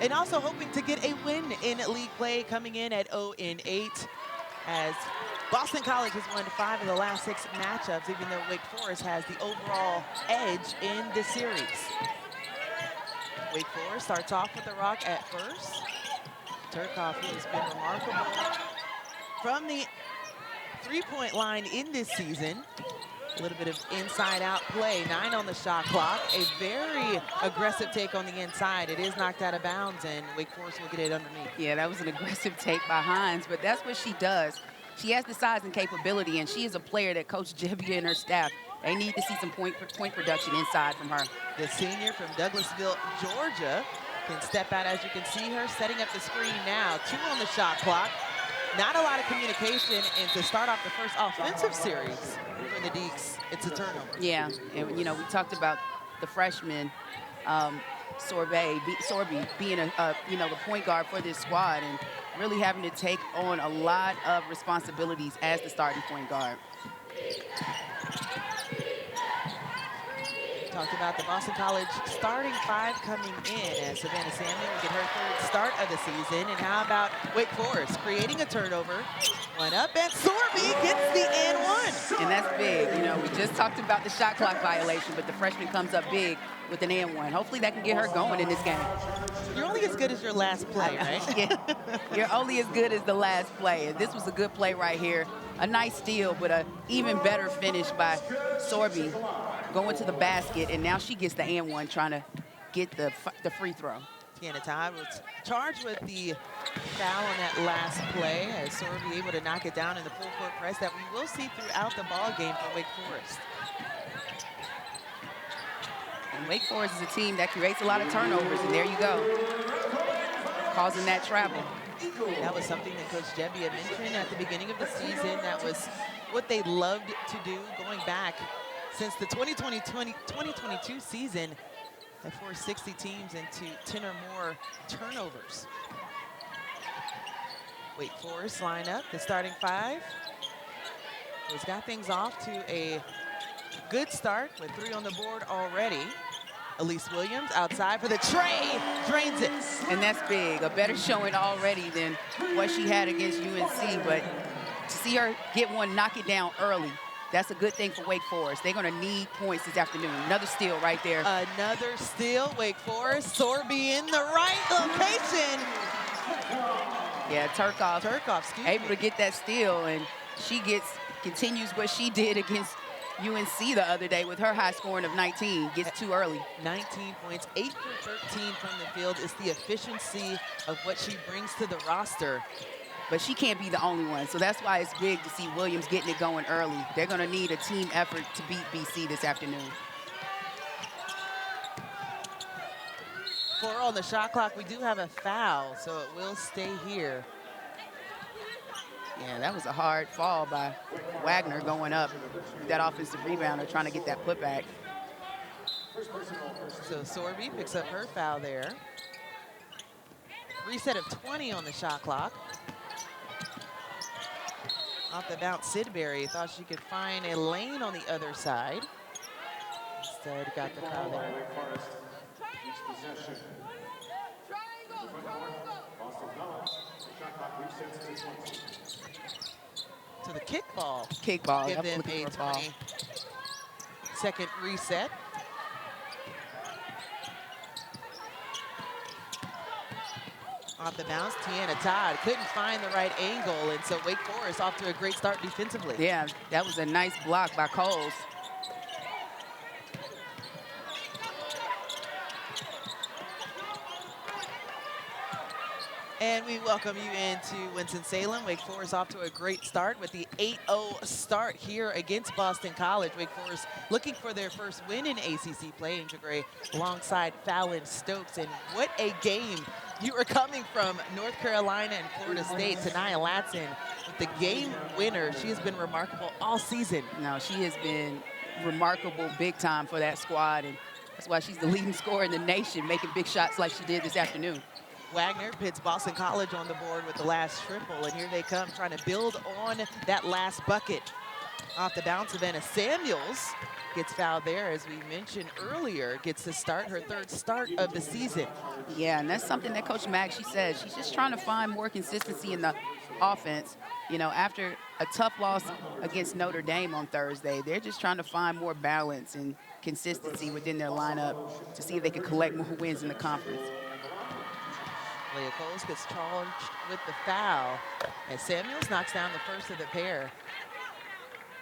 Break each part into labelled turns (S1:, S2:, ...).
S1: And also hoping to get a win in league play, coming in at 0-8, as Boston College has won 5 of the last 6 matchups, even though Wake Forest has the overall edge in the series. Wake Forest starts off with the rock at first. Theuerkauf, who has been remarkable from the three-point line in this season. A little bit of inside-out play, 9 on the shot clock. A very aggressive take on the inside. It is knocked out of bounds, and Wake Forest will get it underneath.
S2: Yeah, that was an aggressive take by Hinds, but that's what she does. She has the size and capability, and she is a player that Coach Debbie and her staff, they need to see some point production inside from her.
S1: The senior from Douglasville, Georgia, can step out, as you can see her setting up the screen now. 2 on the shot clock. Not a lot of communication, and to start off the first offensive series for the Deeks, it's a turnover.
S2: Yeah, and you know, we talked about the freshman, Sorby being you know, the point guard for this squad and really having to take on a lot of responsibilities as the starting point guard.
S1: Talked about the Boston College starting 5 coming in, as Savannah Samuel will get her 3rd start of the season. And how about Wake Forest creating a turnover? 1 up, and Sorby gets the and 1.
S2: And that's big. You know, we just talked about the shot clock violation, but the freshman comes up big with an and 1. Hopefully that can get her going in this game.
S1: You're only as good as your last play, right?
S2: Yeah. You're only as good as the last play. And this was a good play right here. A nice steal, but an even better finish by Sorby, going to the basket, and now she gets the and 1, trying to get the free throw.
S1: Tiana Todd was charged with the foul on that last play, as Sorby able to knock it down in the full court press that we will see throughout the ball game for Wake Forest.
S2: And Wake Forest is a team that creates a lot of turnovers, and there you go, causing that travel.
S1: That was something that Coach Debbie had mentioned at the beginning of the season. That was what they loved to do going back since the 2020-2022 season. They forced 60 teams into 10 or more turnovers. Wake Forest line up, the starting 5. Has got things off to a good start with 3 on the board already. Elise Williams outside for the tray, drains it.
S2: And that's big, a better showing already than what she had against UNC, but to see her get one, knock it down early, that's a good thing for Wake Forest. They're gonna need points this afternoon. Another steal right there.
S1: Another steal, Wake Forest. Sorby in the right location.
S2: Yeah,
S1: Theuerkauf,
S2: able to get that steal, and she continues what she did against UNC the other day with her high scoring of 19, gets too early.
S1: 19 points, 8 for 13 from the field. It's the efficiency of what she brings to the roster.
S2: But she can't be the only one, so that's why it's big to see Williams getting it going early. They're gonna need a team effort to beat BC this afternoon.
S1: 4 on the shot clock. We do have a foul, so it will stay here.
S2: Yeah, that was a hard fall by Waggoner going up. That offensive rebounder trying to get that putback.
S1: So Sorby picks up her foul there. Reset of 20 on the shot clock. Off the bounce, Sidbury thought she could find a lane on the other side. Instead, got the foul there. To the kickball.
S2: Kickball.
S1: Give them a 20-second reset. Off the bounce, Tiana Todd couldn't find the right angle, and so Wake Forest off to a great start defensively.
S2: Yeah, that was a nice block by Cowles.
S1: And we welcome you into Winston-Salem. Wake Forest off to a great start with the 8-0 start here against Boston College. Wake Forest looking for their first win in ACC play. Angel Gray alongside Fallon Stokes. And what a game. You are coming from North Carolina and Florida State. Tanaya Latson with the game winner. She has been remarkable all season.
S2: No, she has been remarkable big time for that squad. And that's why she's the leading scorer in the nation, making big shots like she did this afternoon.
S1: Waggoner pits Boston College on the board with the last triple, and here they come trying to build on that last bucket. Off the bounce, Savannah Samuels gets fouled there, as we mentioned earlier, gets to start her 3rd start of the season.
S2: Yeah, and that's something that Coach Mack, she said, she's just trying to find more consistency in the offense. You know, after a tough loss against Notre Dame on Thursday, they're just trying to find more balance and consistency within their lineup to see if they can collect more wins in the conference.
S1: Leah Cowles gets charged with the foul, and Samuels knocks down the first of the pair.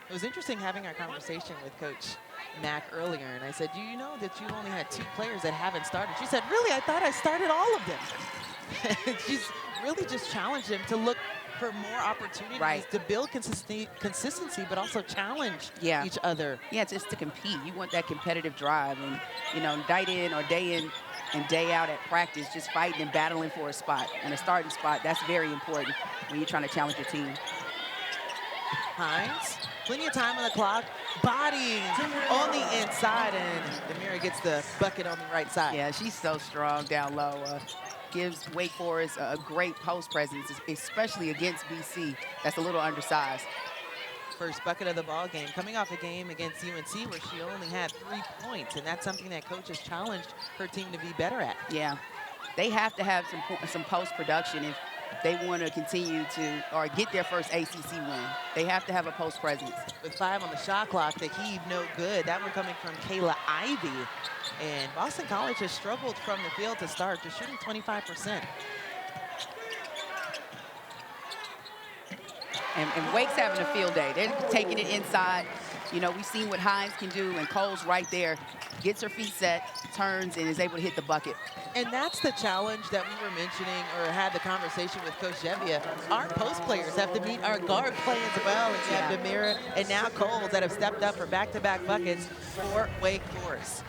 S1: It was interesting having our conversation with Coach Mack earlier, and I said, do you know that you only had 2 players that haven't started? She said, really? I thought I started all of them. She's really just challenged them to look for more opportunities to build consistency, but also challenge each other.
S2: Yeah, just to compete. You want that competitive drive, and, you know, night in or day in and day out at practice, just fighting and battling for a spot and a starting spot. That's very important when you're trying to challenge your team.
S1: Hinds, plenty of time on the clock, bodying on the inside, and Demeara gets the bucket on the right side.
S2: Yeah, she's so strong down low. Gives Wake Forest a great post presence, especially against BC. That's a little undersized.
S1: First bucket of the ball game, coming off a game against UNC where she only had 3 points, and that's something that coach has challenged her team to be better at.
S2: Yeah, they have to have some post production if they want to continue to, or get their first ACC win. They have to have a post presence.
S1: With 5 on the shot clock, the heave no good. That one coming from Kayla Ivey. And Boston College has struggled from the field to start, just shooting 25%.
S2: And Wake's having a field day. They're taking it inside. You know, we've seen what Hinds can do, and Cowles right there gets her feet set, turns, and is able to hit the bucket.
S1: And that's the challenge that we were mentioning, or had the conversation with Coach Gebbia. Our post players have to beat our guard play as well. And you have Demeara and now Cowles that have stepped up for back-to-back buckets for Wake Forest.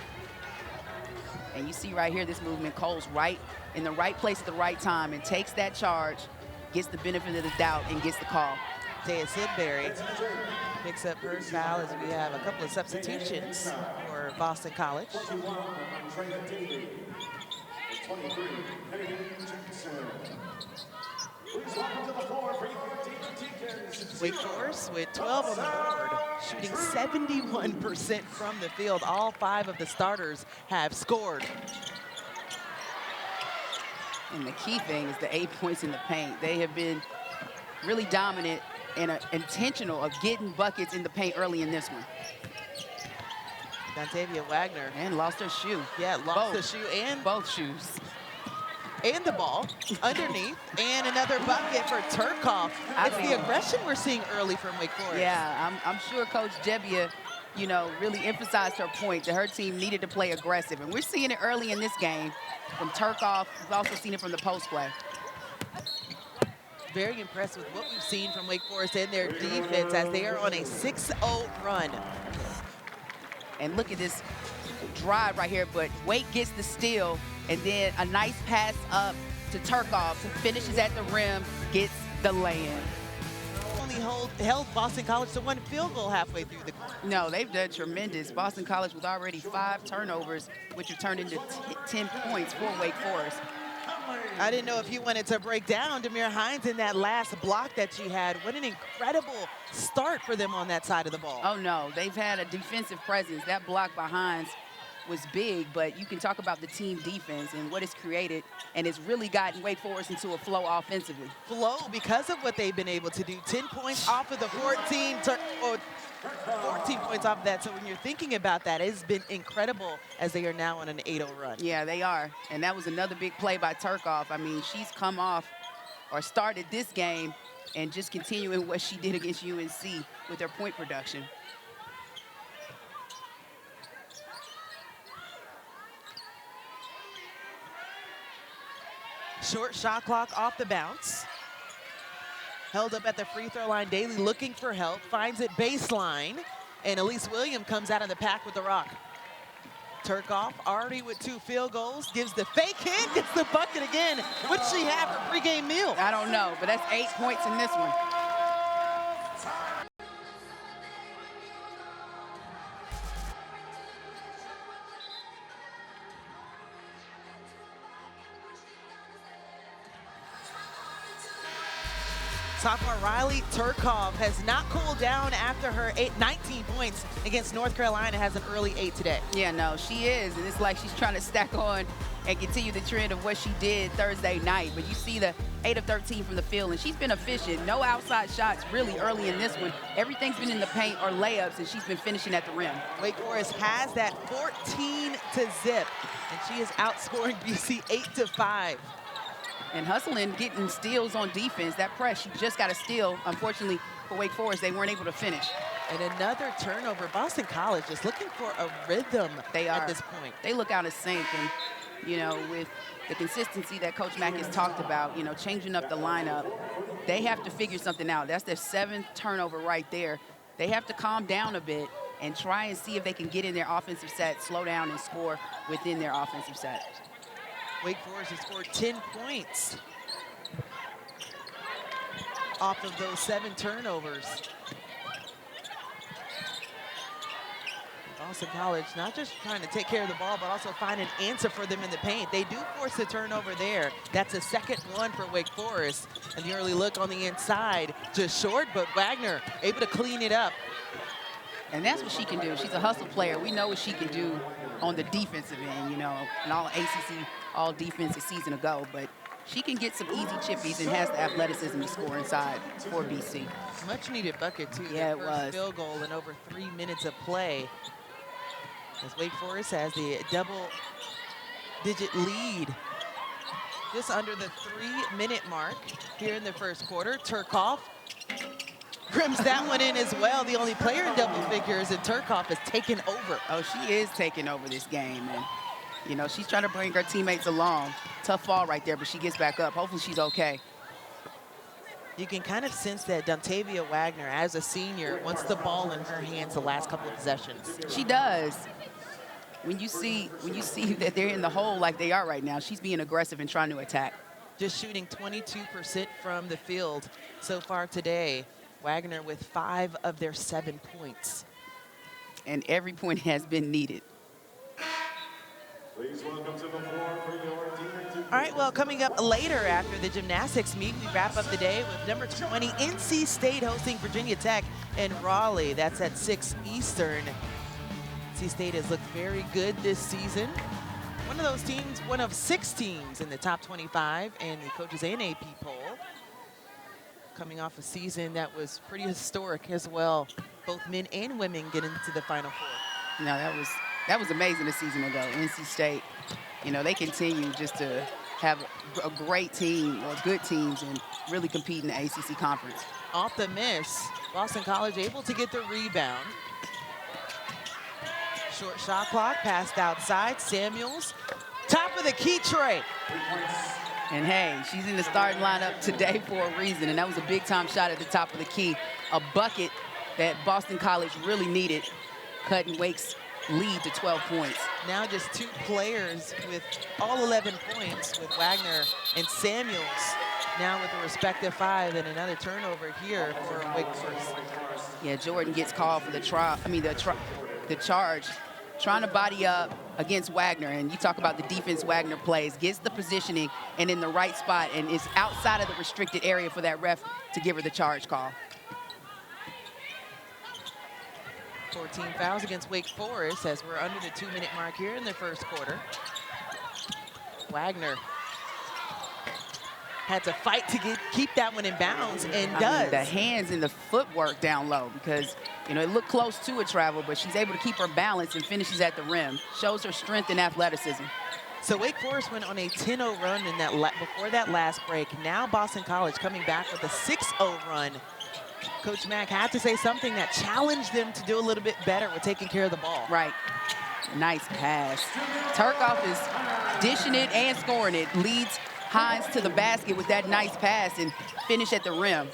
S2: And you see right here this movement, Cowles right in the right place at the right time, and takes that charge, gets the benefit of the doubt, and gets the call.
S1: Taya Sidbury picks up her foul as we have a couple of substitutions for Boston College. Wake Forest with 12 on the board, shooting 71% from the field. All 5 of the starters have scored.
S2: And the key thing is the 8 points in the paint. They have been really dominant and intentional of getting buckets in the paint early in this one.
S1: Dontavia Waggoner.
S2: And lost her shoe.
S1: Yeah, lost the shoe and
S2: both shoes.
S1: And the ball underneath, and another bucket for Theuerkauf. It's the aggression we're seeing early from Wake Forest.
S2: Yeah, I'm sure Coach Gebbia, you know, really emphasized her point that her team needed to play aggressive. And we're seeing it early in this game from Theuerkauf. We've also seen it from the post play.
S1: Very impressed with what we've seen from Wake Forest and their defense as they are on a 6-0 run.
S2: And look at this drive right here, but Wake gets the steal, and then a nice pass up to Theuerkauf, who finishes at the rim, gets the lay-in.
S1: Only held Boston College to 1 field goal halfway through the quarter.
S2: No, they've done tremendous. Boston College with already 5 turnovers, which have turned into 10 points for Wake Forest.
S1: I didn't know if you wanted to break down Demeara Hinds in that last block that she had. What an incredible start for them on that side of the ball.
S2: Oh, no. They've had a defensive presence. That block by Hinds was big, but you can talk about the team defense and what it's created, and it's really gotten Wake Forest into a flow offensively.
S1: Flow because of what they've been able to do. 10 points off of the 14 points off of that. So when you're thinking about that, it's been incredible as they are now on an 8-0 run.
S2: Yeah, they are. And that was another big play by Theuerkauf. I mean, she's come off or started this game and just continuing what she did against UNC with her point production.
S1: Short shot clock off the bounce. Held up at the free throw line. Daly looking for help, finds it baseline, and Elise Williams comes out of the pack with the rock. Theuerkauf already with 2 field goals, gives the fake hit, gets the bucket again. What does she have for pregame meal?
S2: I don't know, but that's 8 points in this one.
S1: Sophomore Rylie Theuerkauf has not cooled down after her 19 points against North Carolina, has an early 8 today.
S2: Yeah, no, she is. And it's like she's trying to stack on and continue the trend of what she did Thursday night. But you see the 8 of 13 from the field, and she's been efficient. No outside shots really early in this one. Everything's been in the paint or layups, and she's been finishing at the rim.
S1: Wake Forest has that 14 to zip, and she is outscoring BC 8-5.
S2: And hustling, getting steals on defense. That press, she just got a steal. Unfortunately for Wake Forest, they weren't able to finish.
S1: And another turnover. Boston College is looking for a rhythm at this point.
S2: They look out of sync. And, you know, with the consistency that Coach Mack has talked about, you know, changing up the lineup, they have to figure something out. That's their 7th turnover right there. They have to calm down a bit and try and see if they can get in their offensive set, slow down and score within their offensive set.
S1: Wake Forest has scored 10 points off of those 7 turnovers. Boston College not just trying to take care of the ball, but also find an answer for them in the paint. They do force the turnover there. That's a 2nd one for Wake Forest. And the early look on the inside, just short, but Waggoner able to clean it up.
S2: And that's what she can do. She's a hustle player. We know what she can do on the defensive end, you know, an all ACC, all defensive season ago. But she can get some easy chippies and has the athleticism to score inside for BC.
S1: Much needed bucket, too.
S2: Yeah,
S1: it was. First field goal in over 3 minutes of play. As Wake Forest has the double-digit lead. Just under the 3-minute mark here in the first quarter. Theuerkauf rims that one in as well. The only player in double figures, and Theuerkauf has taken over.
S2: Oh, she is taking over this game. And, you know, she's trying to bring her teammates along. Tough fall right there, but she gets back up. Hopefully she's okay.
S1: You can kind of sense that Dontavia Waggoner, as a senior, wants the ball in her hands the last couple of possessions.
S2: She does. When you see that they're in the hole like they are right now, she's being aggressive and trying to attack.
S1: Just shooting 22% from the field so far today. Waggoner with 5 of their 7 points.
S2: And every point has been needed.
S3: Please welcome to the floor for your Demon Deacons.
S1: All right, well, coming up later after the gymnastics meet, we wrap up the day with number 20, NC State hosting Virginia Tech in Raleigh. That's at 6 Eastern. NC State has looked very good this season. One of those teams, one of 6 teams in the top 25 in the Coaches and AP poll. Coming off a season that was pretty historic as well. Both men and women get into the Final Four.
S2: No, that was amazing a season ago. NC State, you know, they continue just to have a great team or good teams and really compete in the ACC conference.
S1: Off the miss, Boston College able to get the rebound. Short shot clock, passed outside. Samuels, top of the key tray.
S2: And hey, she's in the starting lineup today for a reason, and that was a big-time shot at the top of the key. A bucket that Boston College really needed, cutting Wake's lead to 12 points.
S1: Now just 2 players with all 11 points with Waggoner and Samuels. Now with a respective 5 and another turnover here for Wake Forest.
S2: Yeah, Jordan gets called for the charge, trying to body up against Waggoner. And you talk about the defense Waggoner plays, gets the positioning and in the right spot and is outside of the restricted area for that ref to give her the charge call.
S1: 14 fouls against Wake Forest as we're under the 2-minute mark here in the first quarter. Waggoner had to fight to keep that one in bounds and does.
S2: The hands and the footwork down low because, you know, it looked close to a travel, but she's able to keep her balance and finishes at the rim. Shows her strength and athleticism.
S1: So Wake Forest went on a 10-0 run in that before that last break. Now Boston College coming back with a 6-0 run. Coach Mack had to say something that challenged them to do a little bit better with taking care of the ball.
S2: Right. Nice pass. Theuerkauf is dishing it and scoring it. Leads Hinds to the basket with that nice pass and finish at the rim.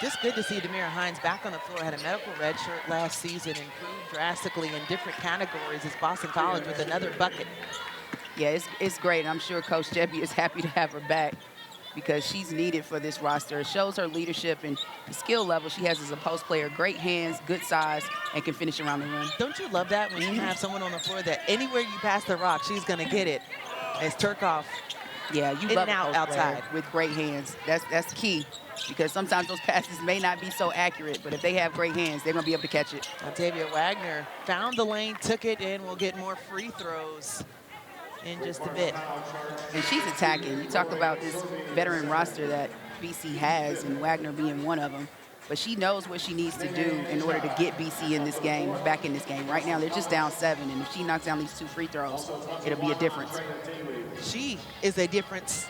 S1: Just good to see Demeara Hinds back on the floor. Had a medical red shirt last season, improved drastically in different categories as Boston College with another bucket.
S2: Yeah, it's great. I'm sure Coach Jebby is happy to have her back because she's needed for this roster. It shows her leadership and the skill level she has as a post player. Great hands, good size, and can finish around the rim.
S1: Don't you love that when you have someone on the floor that anywhere you pass the rock, she's going to get it? As Theuerkauf
S2: Yeah, you
S1: in
S2: love
S1: and out
S2: a post player
S1: outside.
S2: with great hands. That's key, because sometimes those passes may not be so accurate, but if they have great hands, they're going to be able to catch it.
S1: Dontavia Waggoner found the lane, took it, and will get more free throws in just a bit.
S2: And she's attacking. You talk about this veteran roster that BC has, and Waggoner being one of them. But she knows what she needs to do in order to get BC in this game, back in this game. Right now, they're just down 7, and if she knocks down these 2 free throws, it'll be a difference.
S1: She is a difference.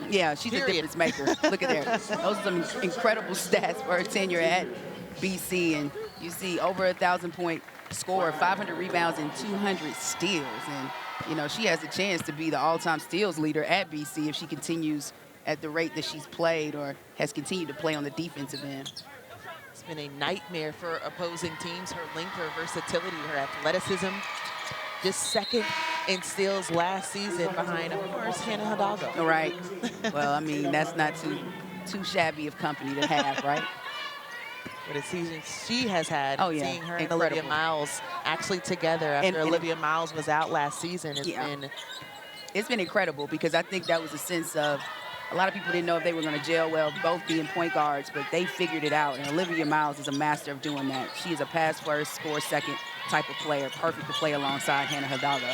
S2: Yeah, she's
S1: Period.
S2: a difference maker. Look at there. Those are some incredible stats for her tenure at BC. And you see over 1,000-point score, 500 rebounds, and 200 steals. And, you know, she has a chance to be the all-time steals leader at BC if she continues at the rate that she's played or has continued to play on the defensive end.
S1: It's been a nightmare for opposing teams. Her length, her versatility, her athleticism. Just second in steals last season behind, of course, Hannah Hidalgo.
S2: All right. Well, I mean, that's not too shabby of company to have, right?
S1: What a season she has had.
S2: Oh, yeah.
S1: Seeing her and
S2: Incredible.
S1: Olivia Miles actually together after
S2: And
S1: Olivia Miles was out last season.
S2: It's been incredible, because I think that was a sense of a lot of people didn't know if they were going to gel well, both being point guards, but they figured it out. And Olivia Miles is a master of doing that. She is a pass first, score second type of player, perfect to play alongside Hannah Hidalgo.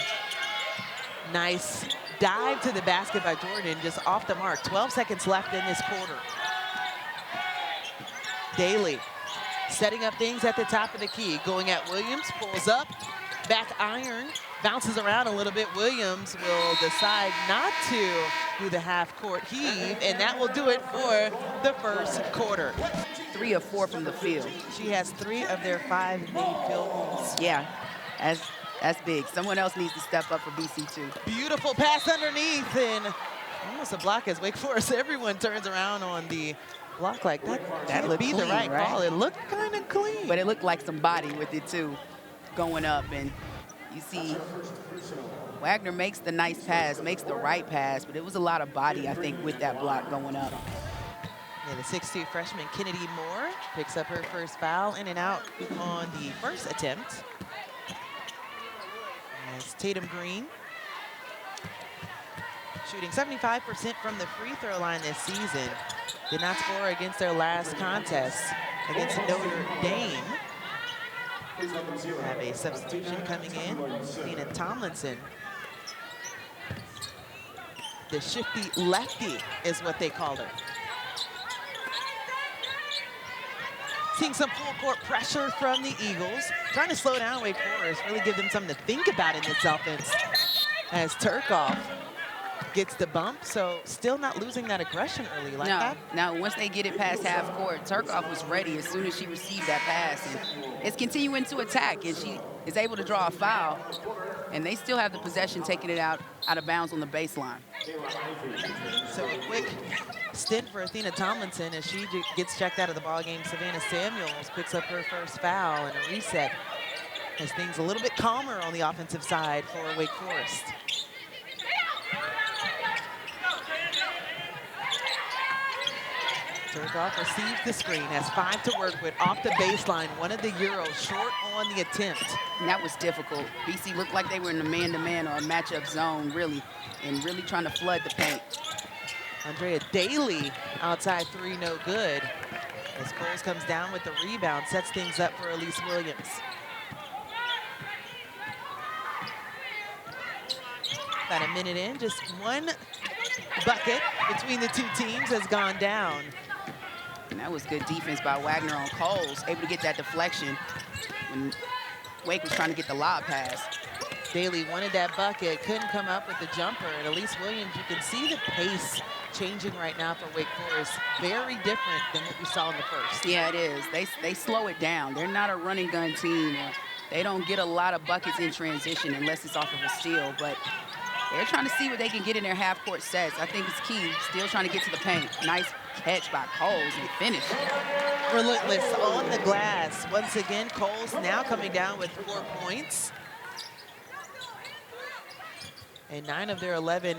S1: Nice dive to the basket by Jordan, just off the mark. 12 seconds left in this quarter. Daly setting up things at the top of the key, going at Williams, pulls up, back iron, bounces around a little bit. Williams will decide not to do the half-court heave, and that will do it for the first quarter.
S2: 3 of 4 from the field.
S1: She has 3 of their 5 made field goals.
S2: Yeah, that's big. Someone else needs to step up for BC too.
S1: Beautiful pass underneath, and almost a block as Wake Forest. Everyone turns around on the block like that. That would be the right call. It looked kind of clean.
S2: But it looked like some body with it too, going up. And you see Waggoner makes the nice pass, makes the right pass, but it was a lot of body, I think, with that block going up.
S1: Yeah, the 6'2" freshman Kennedy Moore picks up her first foul, in and out on the first attempt. As Tatum Green shooting 75% from the free throw line this season. Did not score against their last contest against Notre Dame. Have a substitution coming in. Nina Tomlinson. The shifty lefty is what they called her. Seeing some full court pressure from the Eagles. Trying to slow down Wake Forest, really give them something to think about in this offense. As Theuerkauf gets the bump, so still not losing that aggression early like that.
S2: Now, once they get it past half court, Theuerkauf was ready as soon as she received that pass. And it's continuing to attack, and she is able to draw a foul, and they still have the possession, taking it out of bounds on the baseline.
S1: So a quick stint for Athena Tomlinson as she gets checked out of the ball game. Savannah Samuels picks up her first foul and a reset as things a little bit calmer on the offensive side for Wake Forest. Theuerkauf receives the screen, has 5 to work with off the baseline. One of the Euros short on the attempt.
S2: And that was difficult. BC looked like they were in a man-to-man or a matchup zone, really, and really trying to flood the paint.
S1: Andrea Daly outside 3, no good. As Cowles comes down with the rebound, sets things up for Elise Williams. About a minute in, just one bucket between the 2 teams has gone down.
S2: And that was good defense by Waggoner on Cowles, able to get that deflection when Wake was trying to get the lob pass.
S1: Daly wanted that bucket, couldn't come up with the jumper. And Elise Williams, you can see the pace changing right now for Wake Forest. Very different than what we saw in the first.
S2: Yeah, it is. They slow it down. They're not a running gun team. They don't get a lot of buckets in transition unless it's off of a steal. But they're trying to see what they can get in their half-court sets. I think it's key. Still trying to get to the paint. Nice catch by Cowles and finish.
S1: Relentless on the glass. Once again, Cowles now coming down with 4 points. And 9 of their 11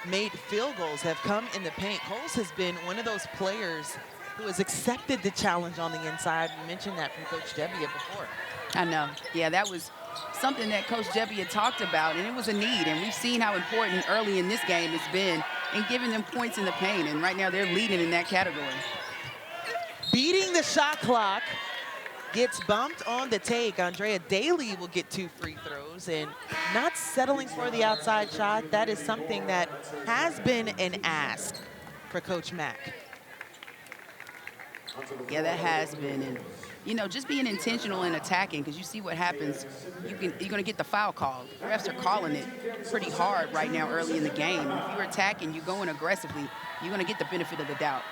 S1: made field goals have come in the paint. Cowles has been one of those players who has accepted the challenge on the inside. We mentioned that from Coach Debbie before.
S2: I know. Yeah, that was something that Coach Debbie had talked about, and it was a need. And we've seen how important early in this game it's been and giving them points in the paint. And right now they're leading in that category.
S1: Beating the shot clock. Gets bumped on the take. Andrea Daly will get 2 free throws and not settling for the outside shot. That is something that has been an ask for Coach Mack.
S2: Yeah, that has been. And, you know, just being intentional and attacking, because you see what happens. You're going to get the foul call. The refs are calling it pretty hard right now early in the game. And if you're attacking, you're going aggressively, you're going to get the benefit of the doubt.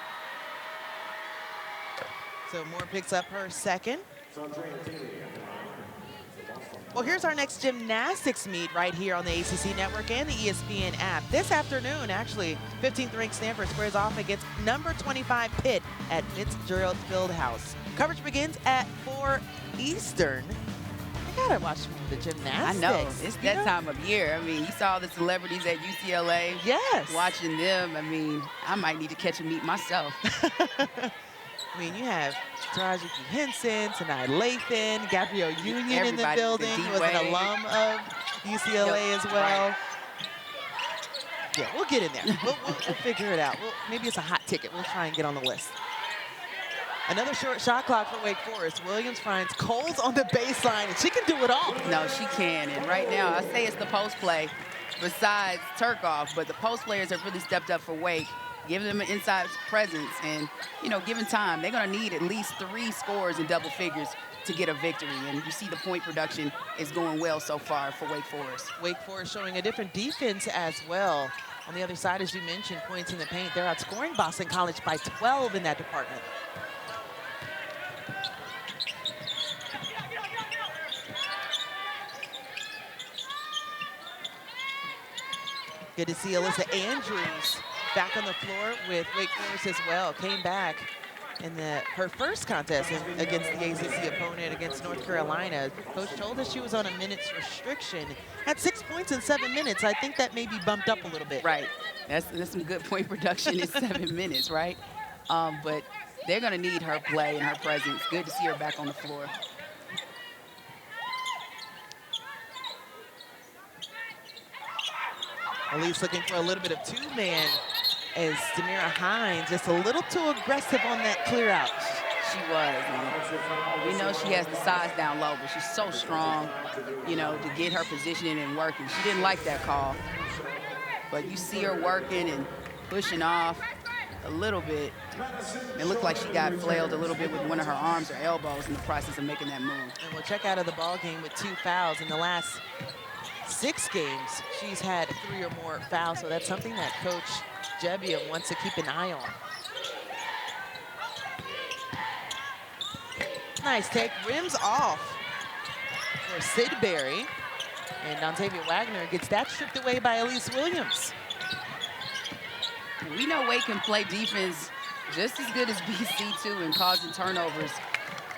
S1: So Moore picks up her second. Well, here's our next gymnastics meet right here on the ACC Network and the ESPN app. This afternoon, actually, 15th ranked Stanford squares off against number 25 Pitt at Fitzgerald Fieldhouse. Coverage begins at 4 Eastern. I gotta watch the gymnastics.
S2: I know, it's that time of year. I mean, you saw the celebrities at UCLA.
S1: Yes.
S2: Watching them, I mean, I might need to catch a meet myself.
S1: I mean, you have Taraji P. Henson, Tanai Lathan, Gabrielle Union in the building, who was an alum of UCLA as well.
S2: Right.
S1: Yeah, we'll get in there. We'll figure it out. Maybe it's a hot ticket. We'll try and get on the list. Another short shot clock for Wake Forest. Williams finds Cowles on the baseline, and she can do it all.
S2: No, she can. And right now, I say it's the post play besides Theuerkauf, but the post players have really stepped up for Wake, giving them an inside presence and, you know, given time. They're going to need at least 3 scores in double figures to get a victory. And you see the point production is going well so far for Wake Forest.
S1: Wake Forest showing a different defense as well. On the other side, as you mentioned, points in the paint. They're outscoring Boston College by 12 in that department. Good to see Alyssa Andrews back on the floor with Wake Forest as well. Came back in her first contest against the ACC opponent against North Carolina. Coach told us she was on a minutes restriction. Had 6 points in 7 minutes. I think that may be bumped up a little bit.
S2: Right. That's some good point production in 7 minutes, right? But they're going to need her play and her presence. Good to see her back on the floor.
S1: Elise looking for a little bit of 2-man as Demeara Hinds just a little too aggressive on that clear out.
S2: She was. And we know she has the size down low, but she's so strong, you know, to get her positioning and working. She didn't like that call. But you see her working and pushing off a little bit. It looked like she got flailed a little bit with one of her arms or elbows in the process of making that move.
S1: And we'll check out of the ball game with 2 fouls in the last 6 games. She's had 3 or more fouls, so that's something that Coach Jebbia wants to keep an eye on. Nice take, rims off for Sidbury. And Dontavia Waggoner gets that stripped away by Elise Williams.
S2: We know Wake can play defense just as good as BC too in causing turnovers.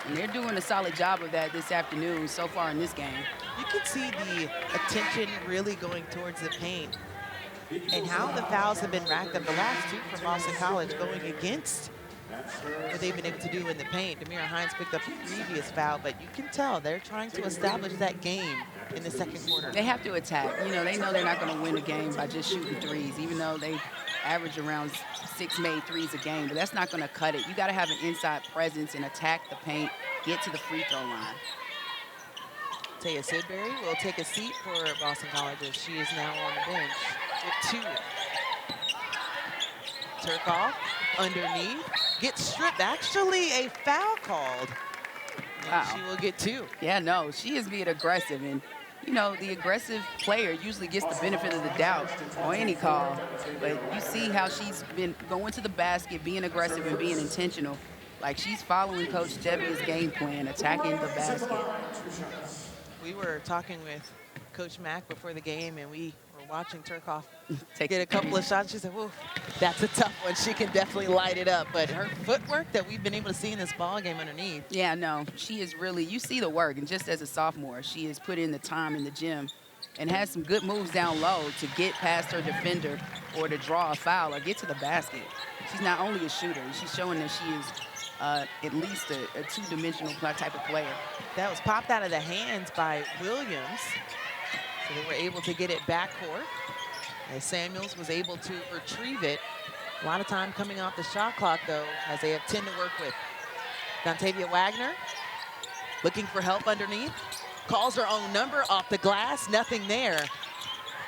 S2: And they're doing a solid job of that this afternoon so far in this game.
S1: You can see the attention really going towards the paint and how the fouls have been racked up. The last 2 for Boston College going against what they've been able to do in the paint. Demeara Hinds picked up a previous foul, but you can tell they're trying to establish that game in the second quarter.
S2: They have to attack. You know, they know they're not going to win the game by just shooting threes, even though they average around 6 made threes a game, but that's not going to cut it. You got to have an inside presence and attack the paint, get to the free throw line.
S1: Taya Sidbury will take a seat for Boston College as she is now on the bench with 2. Theuerkauf underneath, gets stripped. Actually, a foul called.
S2: Wow.
S1: She will get 2.
S2: Yeah, no, she is being aggressive, and you know, the aggressive player usually gets the benefit of the doubt on any call, but you see how she's been going to the basket, being aggressive and being intentional. Like she's following Coach Jebbia's game plan, attacking the basket.
S1: We were talking with Coach Mack before the game, and we were watching Theuerkauf get a couple of shots. She said, "Whoa, that's a tough one. She can definitely light it up." But her footwork that we've been able to see in this ball game underneath.
S2: Yeah, no, she is really, you see the work. And just as a sophomore, she has put in the time in the gym and has some good moves down low to get past her defender or to draw a foul or get to the basket. She's not only a shooter, she's showing that she is at least a 2-dimensional type of player.
S1: That was popped out of the hands by Williams. So they were able to get it backcourt. As Samuels was able to retrieve it. A lot of time coming off the shot clock, though, as they have 10 to work with. Dontavia Waggoner looking for help underneath. Calls her own number off the glass. Nothing there.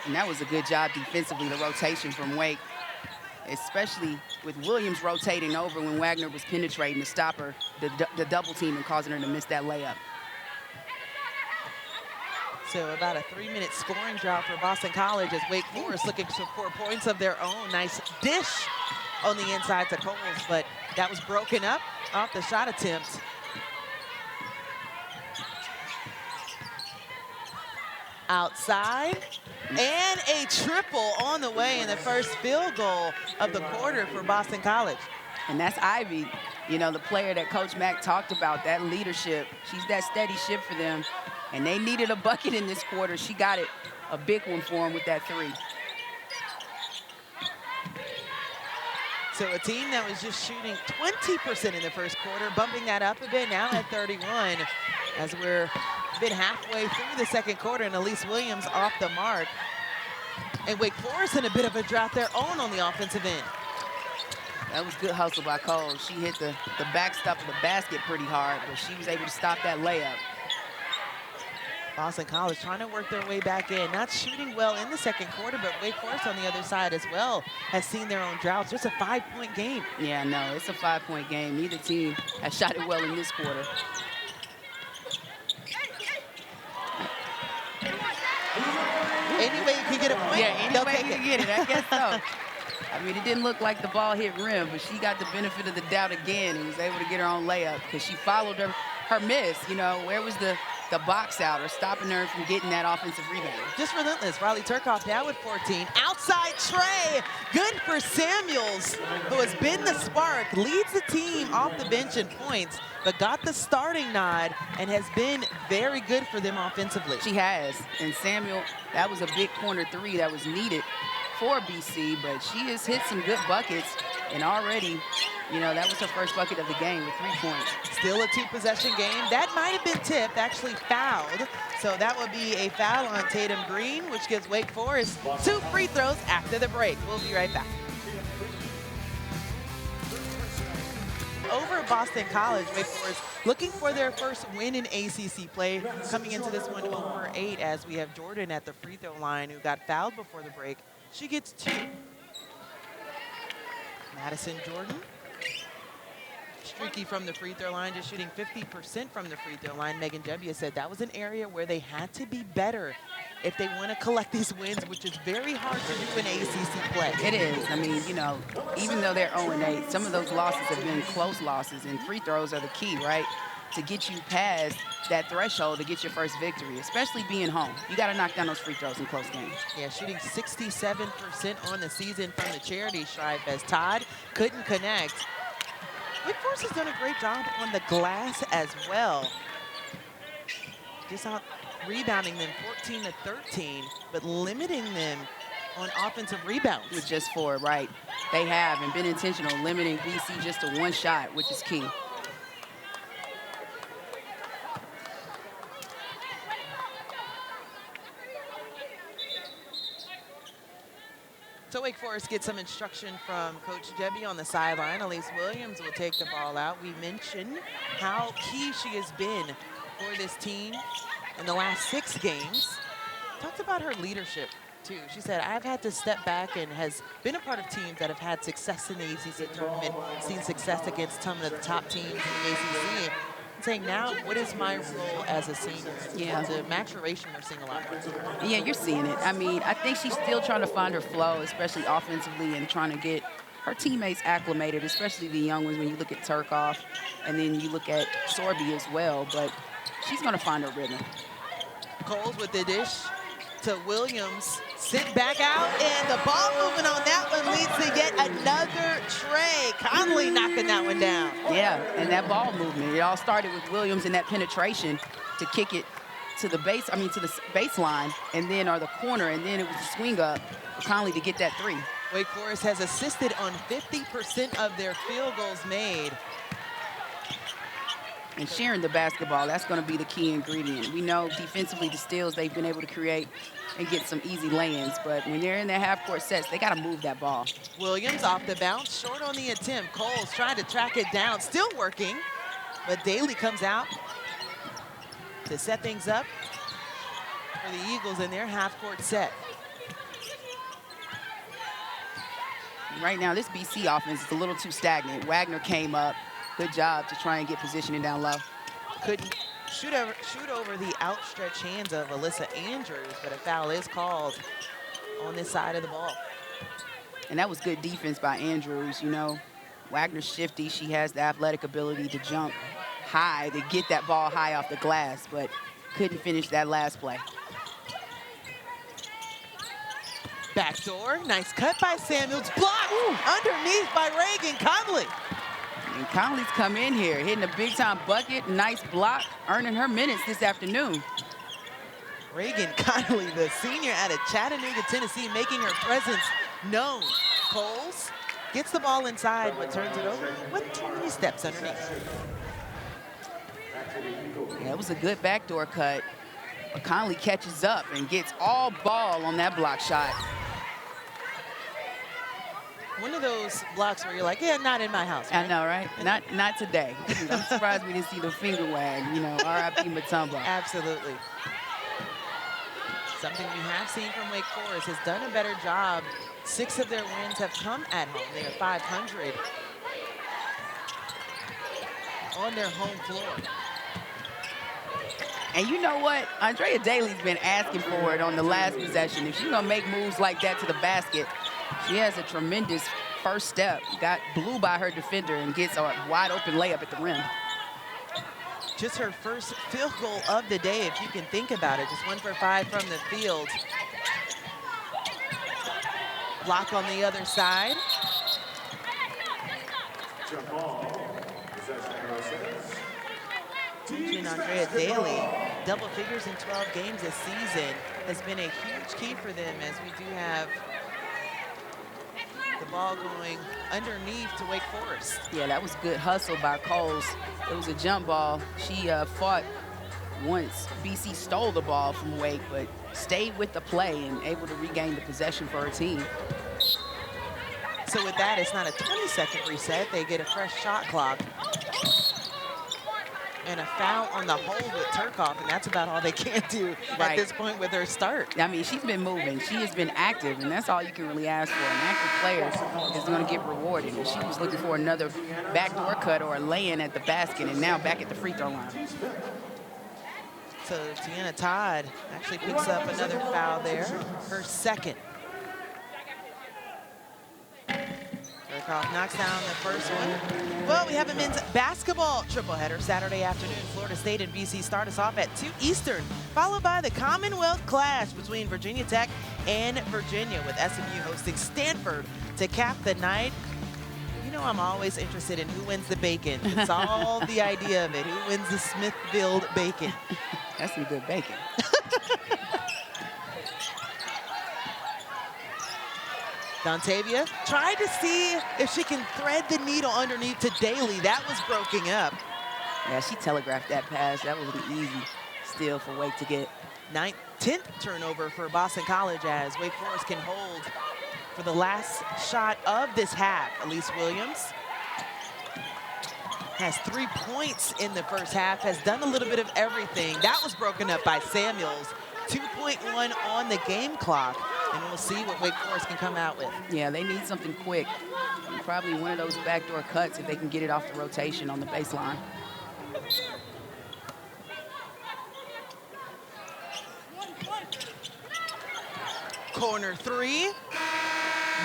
S2: And that was a good job defensively, the rotation from Wake, especially with Williams rotating over when Waggoner was penetrating to stop her, the double team, and causing her to miss that layup.
S1: So about a 3-minute scoring drought for Boston College as Wake Forest looking for points of their own. Nice dish on the inside to Cowles, but that was broken up off the shot attempt. Outside, and a triple on the way in the first field goal of the quarter for Boston College.
S2: And that's Ivy, you know, the player that Coach Mack talked about, that leadership. She's that steady ship for them, and they needed a bucket in this quarter. She got it, a big one for them with that 3.
S1: So a team that was just shooting 20% in the first quarter, bumping that up a bit now at 31, as we're a bit halfway through the second quarter, and Elise Williams off the mark. And Wake Forest in a bit of a drought their own on the offensive end.
S2: That was good hustle by Cowles. She hit the backstop of the basket pretty hard, but she was able to stop that layup.
S1: Boston College trying to work their way back in. Not shooting well in the second quarter, but Wake Forest on the other side as well has seen their own droughts. Just a 5-point game.
S2: Yeah, no, it's a 5-point game. Neither team has shot it well in this quarter.
S1: Any way you can get a point,
S2: yeah, any way you can get it, I guess so. I mean, it didn't look like the ball hit rim, but she got the benefit of the doubt again and was able to get her own layup because she followed her miss. You know, where was the box out or stopping her from getting that offensive rebound?
S1: Just relentless. Rylie Theuerkauf down with 14. Outside tray. Good for Samuels, who has been the spark, leads the team off the bench in points, but got the starting nod and has been very good for them offensively.
S2: She has. And Samuel, that was a big corner 3 that was needed for BC, but she has hit some good buckets, and already, you know, that was her first bucket of the game with 3 points.
S1: Still a 2-possession game. That might have been tipped, actually fouled. So that would be a foul on Tatum Green, which gives Wake Forest 2 free throws after the break. We'll be right back. Over at Boston College, Wake Forest looking for their first win in ACC play, coming into this one over 8 as we have Jordan at the free throw line who got fouled before the break. She gets 2. Madison Jordan, streaky from the free throw line, just shooting 50% from the free throw line. Megan Jebbia said that was an area where they had to be better if they want to collect these wins, which is very hard to do in ACC play.
S2: It is. I mean, you know, even though they're 0-8, some of those losses have been close losses, and free throws are the key, right? To get you past that threshold to get your first victory, especially being home. You got to knock down those free throws in close games.
S1: Yeah, shooting 67% on the season from the charity stripe as Todd couldn't connect. Wake Forest has done a great job on the glass as well. Just out rebounding them 14-13, but limiting them on offensive rebounds.
S2: With just 4, right. They have, and been intentional, limiting BC just to 1 shot, which is key.
S1: So Wake Forest gets some instruction from Coach Jebbia on the sideline. Elise Williams will take the ball out. We mentioned how key she has been for this team in the last 6 games. Talked about her leadership, too. She said, I've had to step back and has been a part of teams that have had success in the ACC tournament, seen success against some of the top teams in the ACC. Saying now, what is my role as a senior?
S2: Yeah.
S1: The maturation we're seeing a lot more.
S2: Yeah, you're seeing it. I mean, I think she's still trying to find her flow, especially offensively, and trying to get her teammates acclimated, especially the young ones when you look at Theuerkauf, and then you look at Sorby as well, but she's going to find her rhythm.
S1: Cowles with the dish to Williams. Sit back out, and the ball moving on that one leads to yet another tray. Conley knocking that one down.
S2: Yeah, and that ball movement. It all started with Williams and that penetration to kick it to the baseline, and then or the corner, and then it was a swing up for Conley to get that 3.
S1: Wake Forest has assisted on 50% of their field goals made.
S2: and sharing the basketball. That's going to be the key ingredient. We know defensively the steals they've been able to create and get some easy lay-ins, but when they're in their half-court sets, they got to move that ball.
S1: Williams off the bounce, short on the attempt. Cowles trying to track it down, still working, but Daly comes out to set things up for the Eagles in their half-court set.
S2: Right now, this BC offense is a little too stagnant. Waggoner came up. Good job to try and get positioning down low.
S1: Couldn't shoot over the outstretched hands of Alyssa Andrews, but a foul is called on this side of the ball.
S2: And that was good defense by Andrews. You know, Waggoner's shifty. She has the athletic ability to jump high, to get that ball high off the glass, but couldn't finish that last play.
S1: Backdoor, nice cut by Samuels, blocked underneath by Reagan Conley.
S2: And Conley's come in here, hitting a big-time bucket, nice block, earning her minutes this afternoon.
S1: Reagan Conley, the senior out of Chattanooga, Tennessee, making her presence known. Cowles gets the ball inside, but turns it over with 20 steps underneath.
S2: Yeah, it was a good backdoor cut. But Conley catches up and gets all ball on that block shot.
S1: One of those blocks where you're like, yeah, not in my house. Right?
S2: I know, right? Not today. I'm surprised we didn't see the finger wag, you know, R.I.P. Matumbo.
S1: Absolutely. Something we have seen from Wake Forest has done a better job. 6 of their wins have come at home. They are 500 on their home floor.
S2: And you know what? Andrea Daly's been asking for it on the last possession. If she's going to make moves like that to the basket, she has a tremendous first step. Got blew by her defender and gets a wide open layup at the rim.
S1: Just her first field goal of the day, if you can think about it. Just 1 for 5 from the field. Block on the other side.
S3: Jump ball. Possession arrow says.
S1: And Andrea Daly, double figures in 12 games this season, has been a huge key for them, as we do have the ball going underneath to Wake Forest.
S2: Yeah, that was good hustle by Cowles. It was a jump ball. She fought once BC stole the ball from Wake, but stayed with the play and able to regain the possession for her team.
S1: So with that, it's not a 20-second reset. They get a fresh shot clock. And a foul on the hold with Theuerkauf, and that's about all they can do at this point with her start.
S2: I mean, she's been moving. She has been active, and that's all you can really ask for. An active player is going to get rewarded. And she was looking for another backdoor cut or a lay-in at the basket, and now back at the free throw line.
S1: So Tiana Todd actually picks up another foul there, her second. Theuerkauf knocks down the first one. Well, we have a men's basketball tripleheader Saturday afternoon. Florida State and BC start us off at 2 Eastern, followed by the Commonwealth Clash between Virginia Tech and Virginia, with SMU hosting Stanford to cap the night. You know, I'm always interested in who wins the bacon. It's all the idea of it. Who wins the Smithfield bacon?
S2: That's some good bacon.
S1: Dontavia tried to see if she can thread the needle underneath to Daly. That was broken up.
S2: Yeah, she telegraphed that pass. That was an easy steal for Wake to get.
S1: 10th turnover for Boston College, as Wake Forest can hold for the last shot of this half. Elise Williams has 3 points in the first half, has done a little bit of everything. That was broken up by Samuels. 2.1 on the game clock, and we'll see what Wake Forest can come out with.
S2: Yeah, they need something quick. Probably one of those backdoor cuts if they can get it off the rotation on the baseline.
S1: Corner 3.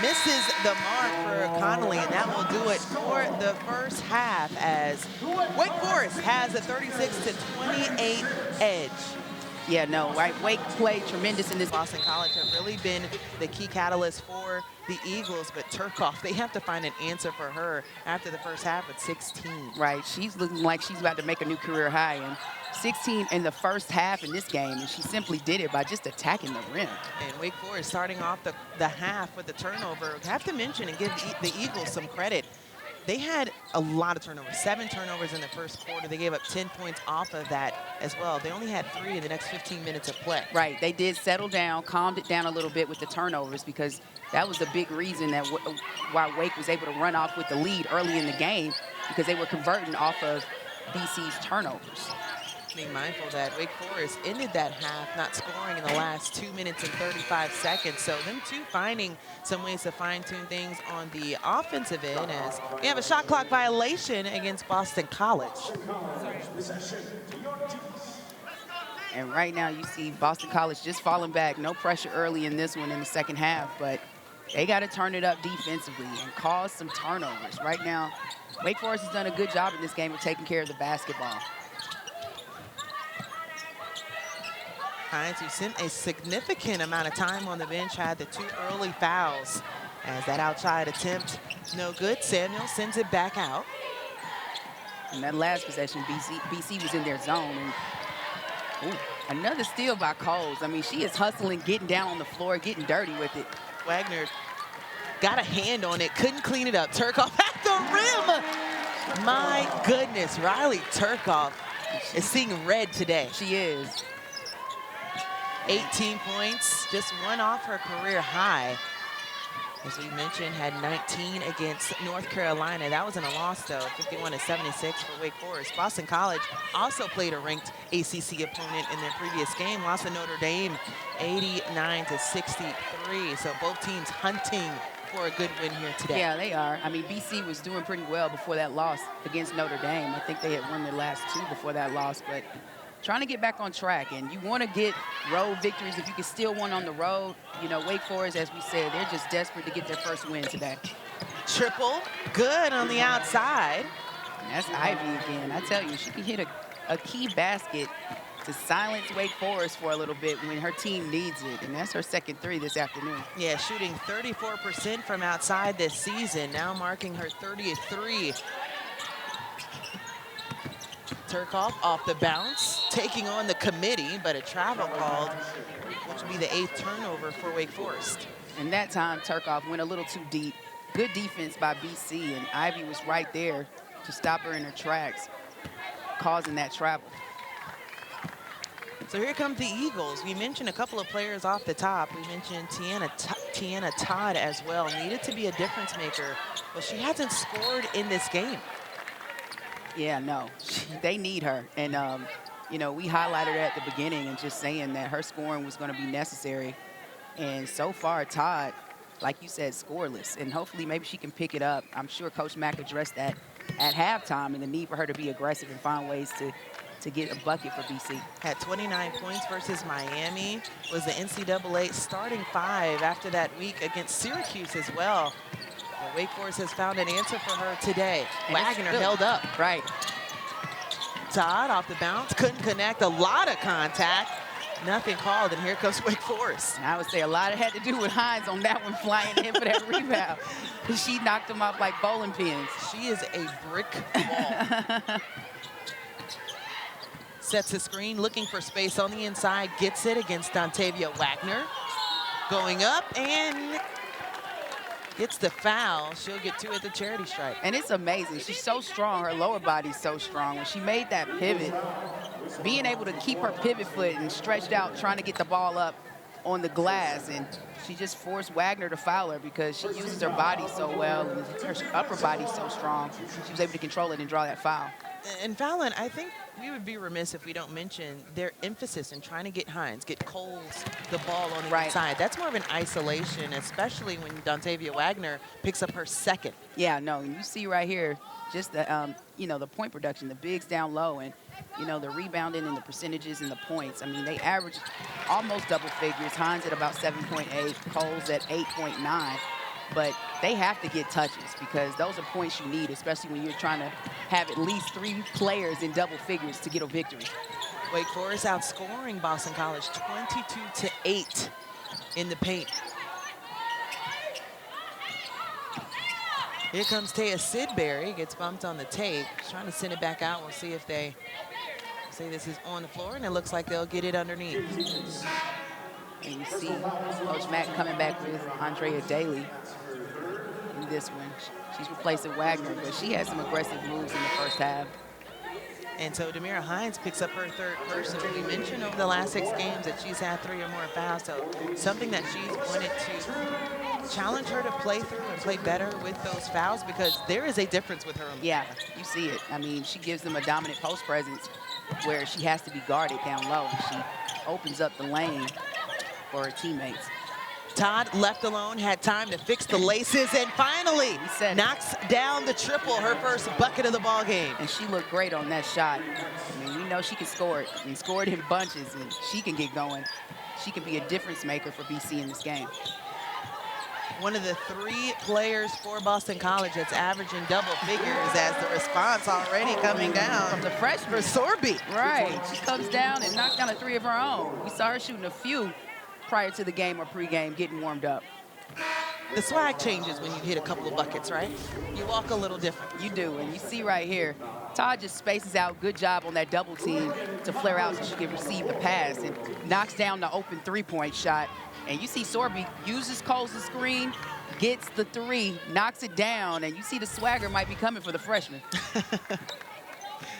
S1: Misses the mark for Connolly, and that will do it for the first half, as Wake Forest has a 36-28 edge.
S2: Yeah, no, right? Wake played tremendous in this.
S1: Boston College have really been the key catalyst for the Eagles, but Theuerkauf, they have to find an answer for her after the first half at 16.
S2: Right, she's looking like she's about to make a new career high, and 16 in the first half in this game, and she simply did it by just attacking the rim.
S1: And Wake Forest starting off the half with the turnover. Have to mention and give the Eagles some credit. they had a lot of turnovers, 7 turnovers in the first quarter. They gave up 10 points off of that as well. They only had 3 in the next 15 minutes of play.
S2: Right, they did settle down, calmed it down a little bit with the turnovers, because that was the big reason that why Wake was able to run off with the lead early in the game, because they were converting off of BC's turnovers.
S1: Being mindful that Wake Forest ended that half not scoring in the last 2 minutes and 35 seconds. So them two finding some ways to fine-tune things on the offensive end, as we have a shot clock violation against Boston College.
S2: And right now you see Boston College just falling back. No pressure early in this one in the second half, but they got to turn it up defensively and cause some turnovers. Right now, Wake Forest has done a good job in this game of taking care of the basketball.
S1: Hinds, who spent a significant amount of time on the bench, had the 2 early fouls. As that outside attempt, no good. Samuel sends it back out.
S2: In that last possession, BC was in their zone. And ooh, another steal by Cowles. I mean, she is hustling, getting down on the floor, getting dirty with it.
S1: Waggoner got a hand on it, couldn't clean it up. Theuerkauf at the rim. My goodness, Rylie Theuerkauf is seeing red today.
S2: She is.
S1: 18 points, just 1 off her career high. As we mentioned, had 19 against North Carolina. That was in a loss, though, 51-76 for Wake Forest. Boston College also played a ranked ACC opponent in their previous game, lost to Notre Dame 89-63. So both teams hunting for a good win here today.
S2: Yeah, they are. I mean, BC was doing pretty well before that loss against Notre Dame. I think they had won their last 2 before that loss, but trying to get back on track, and you want to get road victories if you can steal one on the road. You know, Wake Forest, as we said, they're just desperate to get their first win today.
S1: Triple, good on the outside.
S2: And that's Ivy again. I tell you, she can hit a key basket to silence Wake Forest for a little bit when her team needs it, and that's her second 3 this afternoon.
S1: Yeah, shooting 34% from outside this season, now marking her 30th 3. Theuerkauf off the bounce, taking on the committee, but a travel called, which would be the 8th turnover for Wake Forest.
S2: And that time, Theuerkauf went a little too deep. Good defense by BC, and Ivy was right there to stop her in her tracks, causing that travel.
S1: So here comes the Eagles. We mentioned a couple of players off the top. We mentioned Tiana Todd as well. Needed to be a difference maker. Well, she hasn't scored in this game.
S2: Yeah, no, they need her. And, you know, we highlighted her at the beginning and just saying that her scoring was going to be necessary. And so far, Todd, like you said, scoreless. And hopefully maybe she can pick it up. I'm sure Coach Mack addressed that at halftime and the need for her to be aggressive and find ways to get a bucket for BC.
S1: Had 29 points versus Miami. Was the NCAA starting 5 after that week against Syracuse as well. Wake Forest has found an answer for her today.
S2: And
S1: Waggoner held up.
S2: Right.
S1: Todd off the bounce, couldn't connect, a lot of contact. Nothing called, and here comes Wake Forest.
S2: And I would say a lot had to do with Hinds on that one, flying in for that rebound. She knocked him off like bowling pins.
S1: She is a brick wall. Sets the screen, looking for space on the inside, gets it against Dontavia Waggoner. Going up and gets the foul. She'll get 2 at the charity stripe.
S2: And it's amazing. She's so strong. Her lower body's so strong. When she made that pivot, being able to keep her pivot foot and stretched out, trying to get the ball up on the glass, and she just forced Waggoner to foul her because she uses her body so well and her upper body's so strong. She was able to control it and draw that foul.
S1: And Fallon, I think we would be remiss if we don't mention their emphasis in trying to get Hinds, get Cowles the ball on the inside. That's more of an isolation, especially when Dontavia Waggoner picks up her 2nd.
S2: Yeah, no, and you see right here, just the, you know, the point production, the bigs down low, and, you know, the rebounding and the percentages and the points. I mean, they average almost double figures. Hinds at about 7.8, Cowles at 8.9. But they have to get touches because those are points you need, especially when you're trying to have at least 3 players in double figures to get a victory.
S1: Wake Forest outscoring Boston College 22-8 in the paint. Here comes Taya Sidbury, gets bumped on the tape. Trying to send it back out. We'll see if they say this is on the floor, and it looks like they'll get it underneath.
S2: And you see Coach Mack coming back with Andrea Daly. in this one. She's replacing Waggoner, but she had some aggressive moves in the first half.
S1: And so Demeara Hinds picks up her third personal. We mentioned over the last 6 games that she's had 3 or more fouls, so something that she's wanted to challenge her to play through and play better with those fouls, because there is a difference with her on the
S2: Yeah, you see it. I mean, she gives them a dominant post presence where she has to be guarded down low, and she opens up the lane for her teammates.
S1: Todd, left alone, had time to fix the laces, and finally knocks down the triple, her first bucket of the ball game.
S2: And she looked great on that shot. I mean, we know she can score it, and score it in bunches, and she can get going. She can be a difference maker for BC in this game.
S1: One of the 3 players for Boston College that's averaging double figures, as the response already coming down
S2: from the freshman
S1: for Sorby.
S2: Right, she comes down and knocks down a 3 of her own. We saw her shooting a few prior to the game or pregame, getting warmed up.
S1: The swag changes when you hit a couple of buckets, right? You walk a little different.
S2: You do, and you see right here, Todd just spaces out. Good job on that double team to flare out so she can receive the pass and knocks down the open 3-point shot. And you see Sorby uses Cowles' screen, gets the 3, knocks it down, and you see the swagger might be coming for the freshman.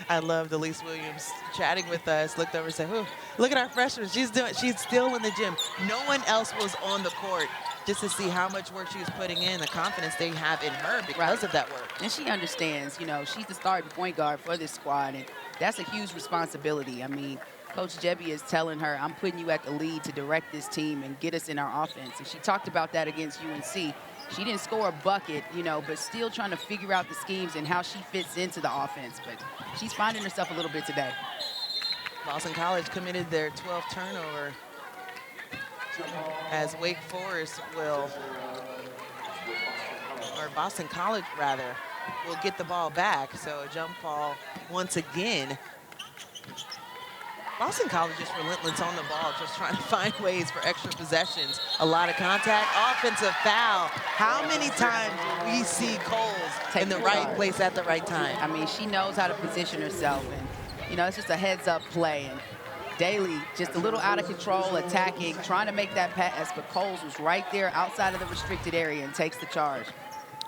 S1: I love Elise Williams chatting with us, looked over and said, "Ooh, look at our freshman. She's still in the gym." No one else was on the court, just to see how much work she was putting in, the confidence they have in her because of that work.
S2: And she understands, you know, she's the starting point guard for this squad, and that's a huge responsibility. I mean, Coach Jebbia is telling her, I'm putting you at the lead to direct this team and get us in our offense. And she talked about that against UNC. She didn't score a bucket, you know, but still trying to figure out the schemes and how she fits into the offense. But she's finding herself a little bit today.
S1: Boston College committed their 12th turnover, as Wake Forest will, or Boston College rather, will get the ball back. So a jump ball once again. Boston College is relentless on the ball, just trying to find ways for extra possessions. A lot of contact, offensive foul. How many times do we see Cowles in the right place at the right time?
S2: I mean, she knows how to position herself, and, you know, it's just a heads-up play. And Daly just a little out of control, attacking, trying to make that pass, but Cowles was right there outside of the restricted area and takes the charge.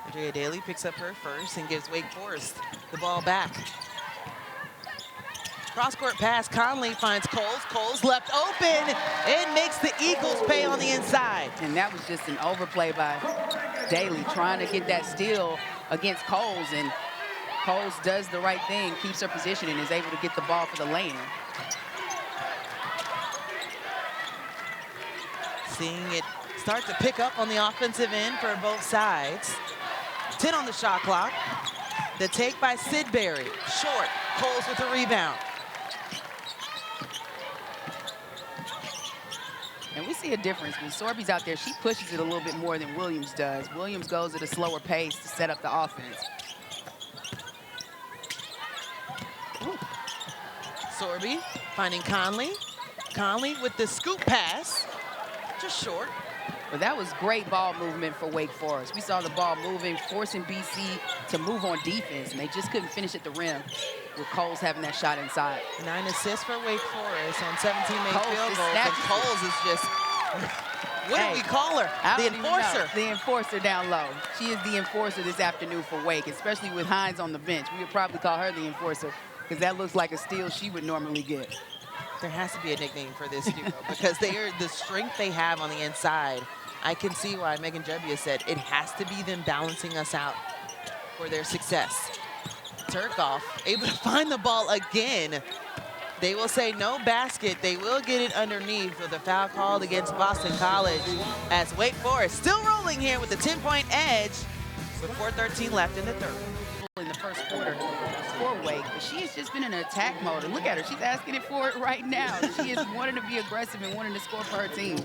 S1: Andrea Daly picks up her first and gives Wake Forest the ball back. Cross-court pass, Conley finds Cowles. Cowles left open. It makes the Eagles pay on the inside.
S2: And that was just an overplay by Daly, trying to get that steal against Cowles. And Cowles does the right thing, keeps her position, and is able to get the ball for the lane.
S1: Seeing it start to pick up on the offensive end for both sides. 10 on the shot clock. The take by Sidbury. Short. Cowles with a rebound.
S2: And we see a difference. When Sorby's out there, she pushes it a little bit more than Williams does. Williams goes at a slower pace to set up the offense.
S1: Ooh. Sorby finding Conley. Conley with the scoop pass. Just short.
S2: But that was great ball movement for Wake Forest. We saw the ball moving, forcing BC to move on defense, and they just couldn't finish at the rim with Cowles having that shot inside.
S1: 9 assists for Wake Forest on 17 made
S2: Cowles
S1: field
S2: is
S1: goals, and Cowles is just, what do we call her? The enforcer.
S2: The enforcer down low. She is the enforcer this afternoon for Wake, especially with Hinds on the bench. We would probably call her the enforcer because that looks like a steal she would normally get.
S1: There has to be a nickname for this duo because they are the strength they have on the inside. I can see why Megan Jebbia said it has to be them balancing us out for their success. Theuerkauf able to find the ball again. They will say no basket. They will get it underneath with a foul called against Boston College as Wake Forest still rolling here with a 10-point edge with 4:13 left in the third.
S2: In the first quarter for Wake, but she's just been in an attack mode. And look at her, she's asking it for it right now. She is wanting to be aggressive and wanting to score for her team.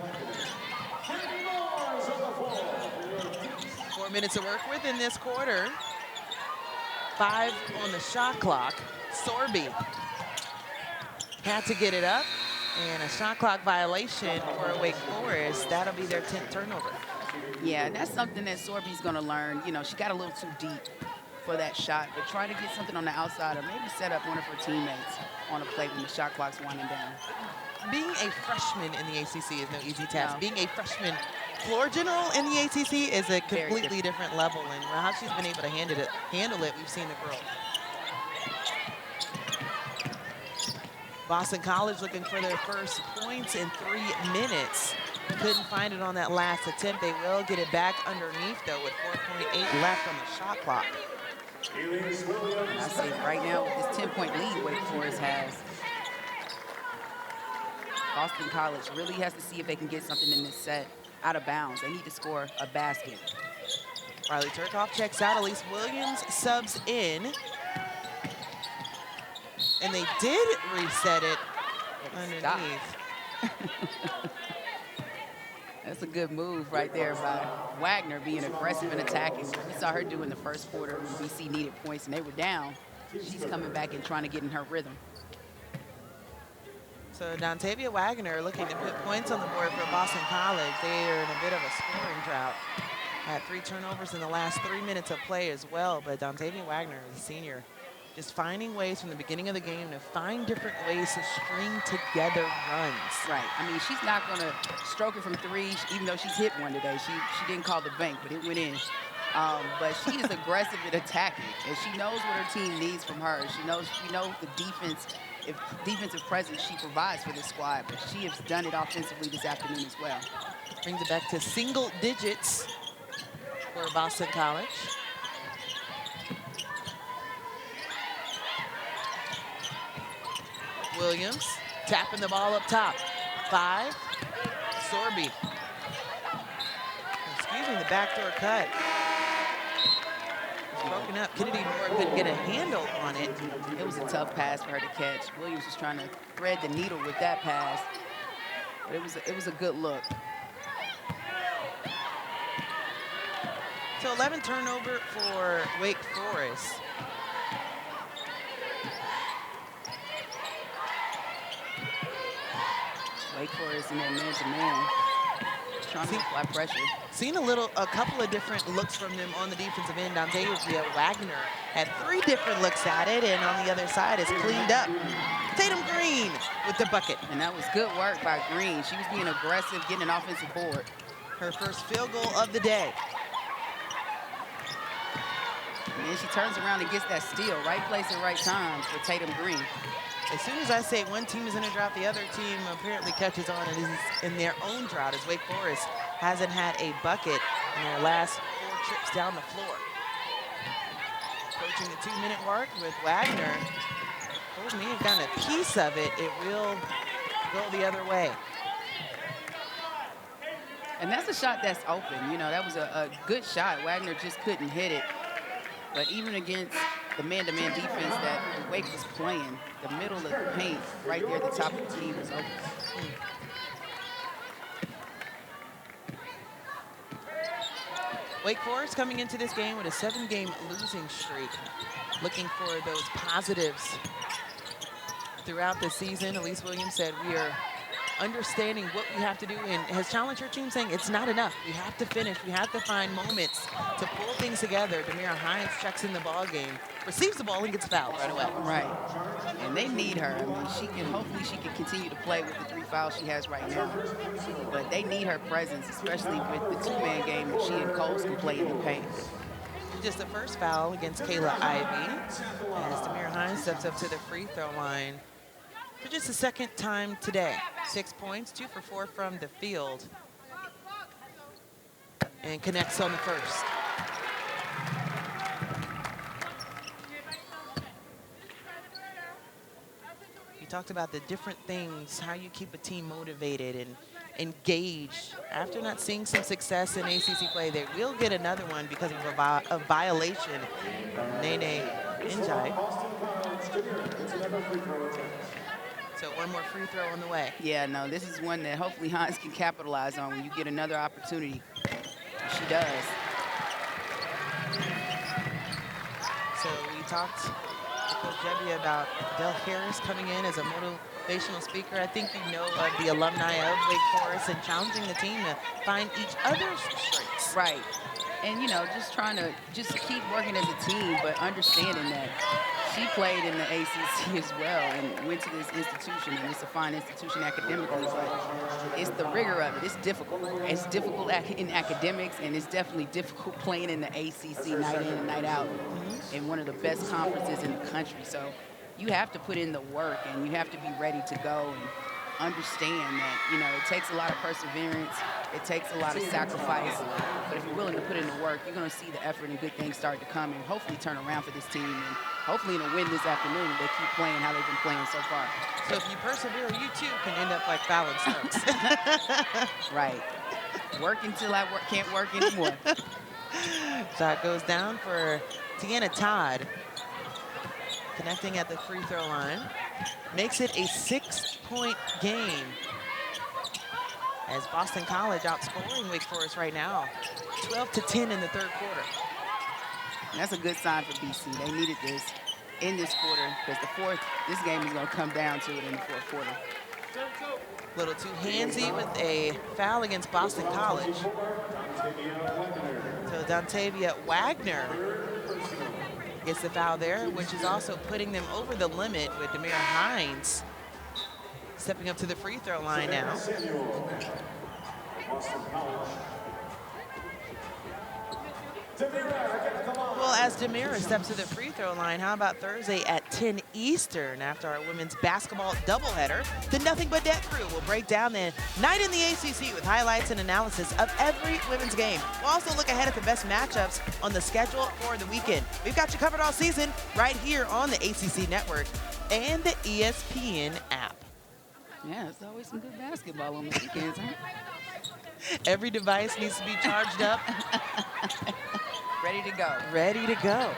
S1: 4 minutes to work with in this quarter. 5 on the shot clock. Sorby had to get it up, and a shot clock violation for Wake Forest. That'll be their 10th turnover.
S2: Yeah, and that's something that Sorby's going to learn. You know, she got a little too deep for that shot, but try to get something on the outside or maybe set up one of her teammates on a play when the shot clock's winding down.
S1: Being a freshman in the ACC is no easy task.
S2: No.
S1: Being a freshman floor general in the ACC is a completely different level, and how she's been able to handle it, we've seen the growth. Boston College looking for their first points in 3 minutes. Couldn't find it on that last attempt. They will get it back underneath, though, with 4.8 left on the shot clock.
S2: I say right now, with this 10-point lead Wake Forest has, Boston College really has to see if they can get something in this set out of bounds. They need to score a basket.
S1: Rylie Theuerkauf checks out. Elise Williams subs in. And they did reset it underneath.
S2: That's a good move right there by Waggoner, being aggressive and attacking. We saw her do in the first quarter when BC needed points and they were down. She's coming back and trying to get in her rhythm.
S1: So Dontavia Waggoner looking to put points on the board for Boston College. They are in a bit of a scoring drought. Had 3 turnovers in the last 3 minutes of play as well, but Dontavia Waggoner, the senior, just finding ways from the beginning of the game to find different ways to string together runs.
S2: Right. I mean, she's not going to stroke it from 3, even though she's hit one today. She didn't call the bank, but it went in. But she is aggressive at attacking, and she knows what her team needs from her. She knows the defensive presence she provides for this squad, but she has done it offensively this afternoon as well.
S1: Brings it back to single digits for Boston College. Williams tapping the ball up top. 5. Sorby. Excuse me, the backdoor cut. It's broken up. Kennedy Moore couldn't get a handle on it.
S2: It was a tough pass for her to catch. Williams was trying to thread the needle with that pass, but it was a good look.
S1: So 11 turnover for Wake Forest.
S2: Wake Forest in that man-to-man, trying to apply pressure.
S1: Seen a couple of different looks from them on the defensive end. Dontavia Waggoner had 3 different looks at it, and on the other side is cleaned up. Tatum Green with the bucket.
S2: And that was good work by Green. She was being aggressive, getting an offensive board.
S1: Her first field goal of the day.
S2: And then she turns around and gets that steal. Right place at right time for Tatum Green.
S1: As soon as I say one team is in a drought, the other team apparently catches on and is in their own drought, as Wake Forest hasn't had a bucket in their last 4 trips down the floor. Approaching the 2-minute mark with Waggoner. Told me if gotten a piece of it, it will go the other way.
S2: And that's a shot that's open. You know, that was a good shot. Waggoner just couldn't hit it. But even against the man-to-man defense that Wake was playing, the middle of the paint right there at the top of the team was open.
S1: Wake Forest coming into this game with a 7-game losing streak. Looking for those positives throughout the season. Elise Williams said we are understanding what we have to do and has challenged her team, saying it's not enough. We have to finish. We have to find moments to pull things together. Demeara Hinds checks in the ball game, receives the ball and gets fouled right away.
S2: Right. And they need her. I mean, hopefully she can continue to play with the 3 fouls she has right now. But they need her presence, especially with the 2-man game that she and Cowles can play in the paint.
S1: Just the first foul against Kayla Ivey as Demeara Hinds steps up to the free throw line for just the 2nd time today. 6 points, 2 for 4 from the field. And connects on the first. You talked about the different things, how you keep a team motivated and engaged. After not seeing some success in ACC play, they will get another one because of a violation from Nene Njai. So one more free throw on the way.
S2: Yeah, no, this is one that hopefully Hinds can capitalize on when you get another opportunity. She does.
S1: So we talked to Coach Debbie about Del Harris coming in as a motivational speaker. I think you know of the alumni of Wake Forest and challenging the team to find each other's strengths.
S2: Right. And, you know, just trying to keep working as a team, but understanding that She played in the ACC as well and went to this institution, and it's a fine institution academically, but it's the rigor of it. It's difficult. It's difficult in academics, and it's definitely difficult playing in the ACC night in and night out in one of the best conferences in the country. So you have to put in the work, and you have to be ready to go and understand that, you know, it takes a lot of perseverance, it takes a lot of sacrifice, but if you're willing to put in the work, you're going to see the effort and good things start to come and hopefully turn around for this team, and hopefully in a win this afternoon, they keep playing how they've been playing so far.
S1: So if you persevere, you too can end up like Fallon Stokes.
S2: Right. Work until I can't work anymore.
S1: Shot goes down for Tiana Todd. Connecting at the free throw line. Makes it a 6-point game. As Boston College outscoring Wake Forest right now. 12-10 in the third quarter.
S2: And that's a good sign for BC. They needed this in this quarter because this game is going to come down to it in the fourth quarter.
S1: A little too handsy with a foul against Boston College. So Dontavia Waggoner gets the foul there, which is also putting them over the limit with Demeara Hinds stepping up to the free throw line now. Well, as Demeara steps to the free throw line, how about Thursday at 10 Eastern after our women's basketball doubleheader? The Nothing But Net crew will break down the night in the ACC with highlights and analysis of every women's game. We'll also look ahead at the best matchups on the schedule for the weekend. We've got you covered all season right here on the ACC Network and the ESPN app.
S2: Yeah, there's always some good basketball on the weekends, huh?
S1: Every device needs to be charged up.
S2: Ready to go.
S1: Ready to go.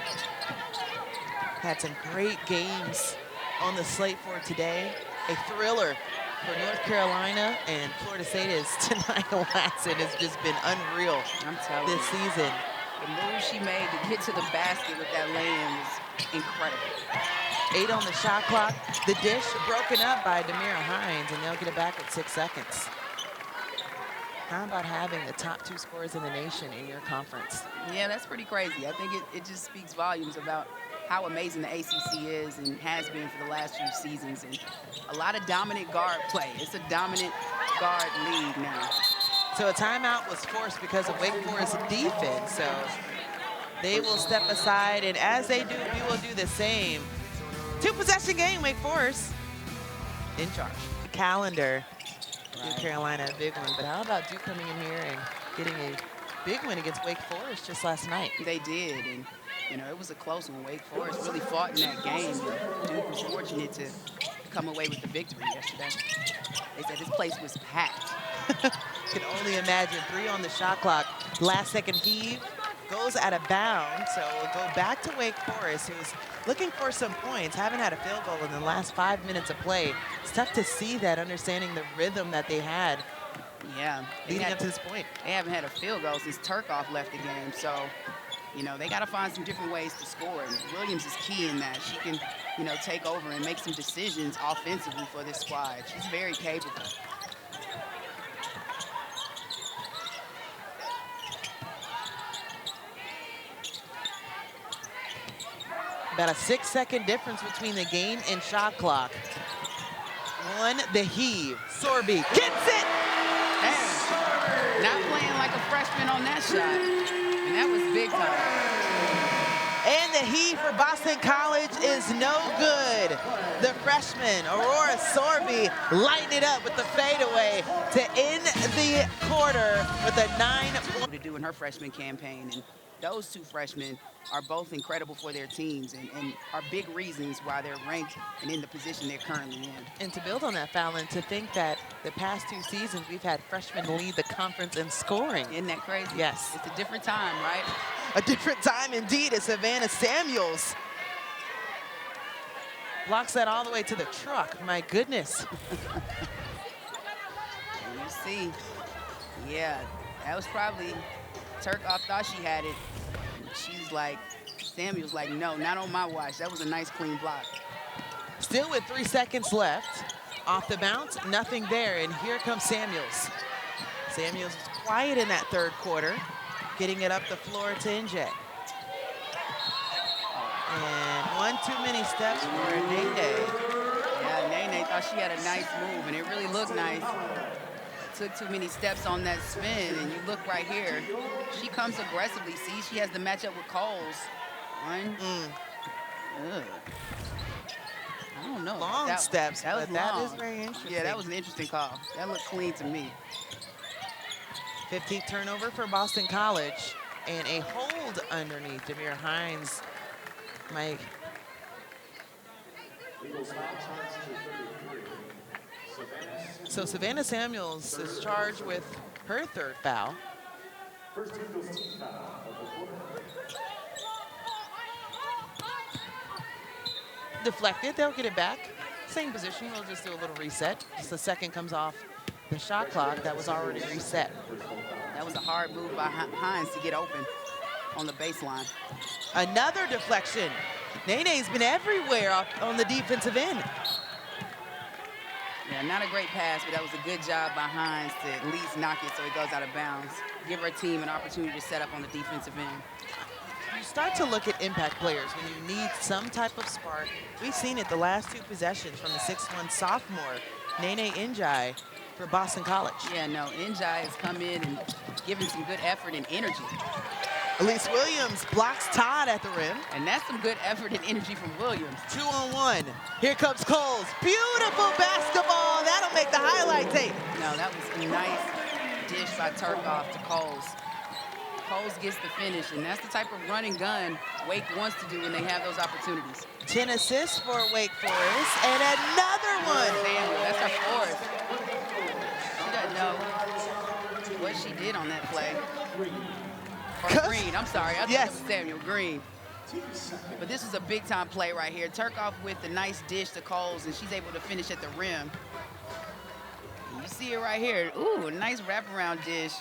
S1: Had some great games on the slate for today. A thriller for North Carolina, and Florida State is tonight. Lasson has just been unreal.
S2: I'm telling you.
S1: This season.
S2: The move she made to get to the basket with that lay-in was incredible.
S1: 8 on the shot clock. The dish broken up by Demeara Hinds, and they'll get it back with 6 seconds. How about having the top 2 scorers in the nation in your conference?
S2: Yeah, that's pretty crazy. I think it just speaks volumes about how amazing the ACC is and has been for the last few seasons. And a lot of dominant guard play. It's a dominant guard league now.
S1: So a timeout was forced because of Wake Forest defense. So they will step aside, and as they do, we will do the same. 2-possession game, Wake Forest in charge. Calendar. North Carolina, a big one. But how about Duke coming in here and getting a big win against Wake Forest just last night?
S2: They did, and you know, it was a close one. Wake Forest really fought in that game. Duke was fortunate to come away with the victory yesterday. They said this place was packed.
S1: Can only imagine. 3 on the shot clock. Last second heave goes out of bounds. So we'll go back to Wake Forest, who's looking for some points. Haven't had a field goal in the last 5 minutes of play. It's tough to see that, understanding the rhythm that they had.
S2: Yeah,
S1: leading up to this point.
S2: They haven't had a field goal since Theuerkauf left the game. So, you know, they got to find some different ways to score. And Williams is key in that. She can, you know, take over and make some decisions offensively for this squad. She's very capable.
S1: About a 6-second difference between the game and shot clock. 1, the heave. Sorby gets it!
S2: Hey, not playing like a freshman on that shot. And that was big time.
S1: And the heave for Boston College is no good. The freshman, Aurora Sorby, lighting it up with the fadeaway to end the quarter with a 9-point.
S2: To do in her freshman campaign. And those 2 freshmen are both incredible for their teams and are big reasons why they're ranked and in the position they're currently in.
S1: And to build on that, Fallon, to think that the past 2 seasons we've had freshmen lead the conference in scoring.
S2: Isn't that crazy?
S1: Yes.
S2: It's a different time, right?
S1: A different time indeed as Savannah Samuels blocks that all the way to the truck. My goodness.
S2: And you see, yeah, that was probably, Theuerkauf thought she had it. She's like, Samuel's like, no, not on my watch. That was a nice, clean block.
S1: Still with 3 seconds left. Off the bounce, nothing there, and here comes Samuels. Samuels was quiet in that third quarter, getting it up the floor to NJ. And too many steps for Nene.
S2: Yeah, Nene thought she had a nice move, and it really looked nice. Took too many steps on that spin, and you look right here. She comes aggressively. See, she has the matchup with Cowles. One. Ugh. I don't know.
S1: Long steps,
S2: that was
S1: but that
S2: long.
S1: is very interesting.
S2: Yeah, that was an interesting call. That looked clean to me.
S1: 15th turnover for Boston College, and a hold underneath Demeara Hinds. Mike. So Savannah Samuels is charged with her third foul.
S3: First Eagles team foul of the quarter.
S1: Deflected, they'll get it back. Same position, we'll just do a little reset. Just the second comes off the shot clock that was already reset.
S2: That was a hard move by Hinds to get open on the baseline.
S1: Another deflection. Nene's been everywhere on the defensive end.
S2: Yeah, not a great pass, but that was a good job by Hinds to at least knock it so it goes out of bounds. Give her team an opportunity to set up on the defensive end.
S1: You start to look at impact players when you need some type of spark. We've seen it the last two possessions from the 6'1" sophomore, Nene Njai, for Boston College.
S2: Yeah, no, Njai has come in and given some good effort and energy.
S1: Elise Williams blocks Todd at the rim.
S2: And that's some good effort and energy from Williams.
S1: 2-on-1. Here comes Cowles. Beautiful basketball. That'll make the highlight tape.
S2: No, that was a nice dish by Theuerkauf to Cowles. Cowles gets the finish, and that's the type of run and gun Wake wants to do when they have those opportunities.
S1: 10 assists for Wake Forest, and another one.
S2: Samuel, that's her fourth. She doesn't know what she did on that play. Or Green, I'm sorry. I think it was Samuel Green. But this is a big-time play right here. Theuerkauf with the nice dish to Cowles, and she's able to finish at the rim. And you see it right here. Ooh, a nice wraparound dish.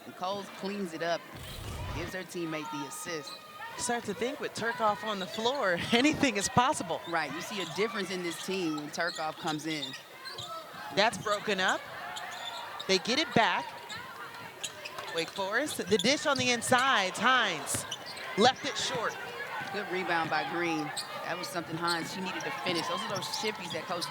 S2: And Cowles cleans it up, gives her teammate the assist.
S1: Start to think with Theuerkauf on the floor, anything is possible.
S2: Right, you see a difference in this team when Theuerkauf comes in.
S1: That's broken up. They get it back. Wake Forest, the dish on the inside, Hinds left it short.
S2: Good rebound by Green. That was something Hinds, she needed to finish. Those are those chippies that Coach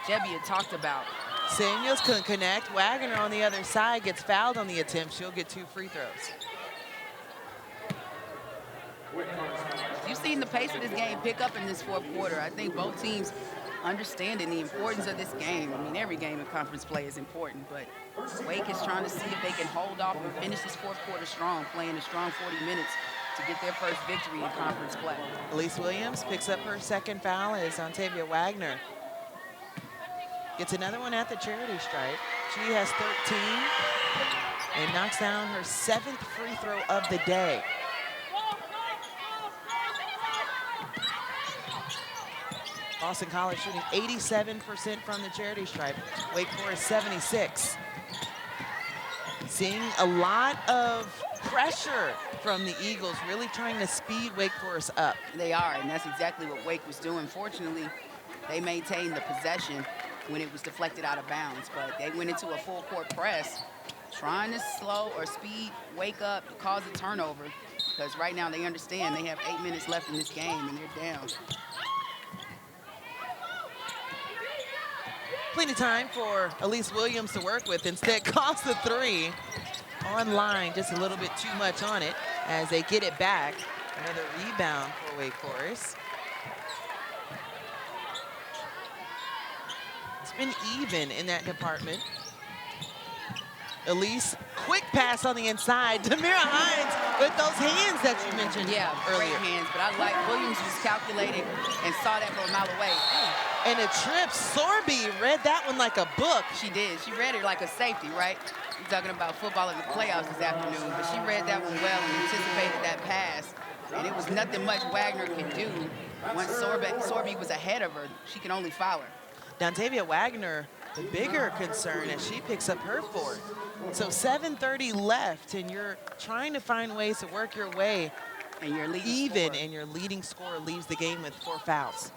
S2: Jebby had talked about.
S1: Samuels couldn't connect. Waggoner on the other side gets fouled on the attempt. She'll get 2 free throws.
S2: You've seen the pace of this game pick up in this fourth quarter. I think both teams understanding the importance of this game. I mean, every game in conference play is important, but Wake is trying to see if they can hold off and finish this fourth quarter strong, playing a strong 40 minutes to get their first victory in conference play.
S1: Elise Williams picks up her second foul as Dontavia Waggoner gets another one at the charity stripe. She has 13 and knocks down her 7th free throw of the day. Boston College shooting 87% from the charity stripe. Wake Forest 76. Seeing a lot of pressure from the Eagles, really trying to speed Wake Forest up.
S2: They are, and that's exactly what Wake was doing. Fortunately, they maintained the possession when it was deflected out of bounds, but they went into a full court press, trying to slow or speed Wake up to cause a turnover, because right now they understand they have 8 minutes left in this game and they're down.
S1: Plenty of time for Elise Williams to work with. Instead, calls the 3 online, just a little bit too much on it as they get it back. Another rebound for Wake Forest. It's been even in that department. Elise, quick pass on the inside. Demeara Hinds with those hands that you mentioned earlier.
S2: Great hands, but I like Williams was calculating and saw that from a mile away.
S1: And a trip, Sorby read that one like a book.
S2: She did. She read it like a safety, right? We're talking about football in the playoffs this afternoon, but she read that one well and anticipated that pass. And it was nothing much Waggoner could do. Once Sorby was ahead of her, she can only foul her.
S1: Dontavia Waggoner, the bigger concern as she picks up her 4th. So 7:30 left, and you're trying to find ways to work your way
S2: and your
S1: even, and your leading scorer leaves the game with 4 fouls.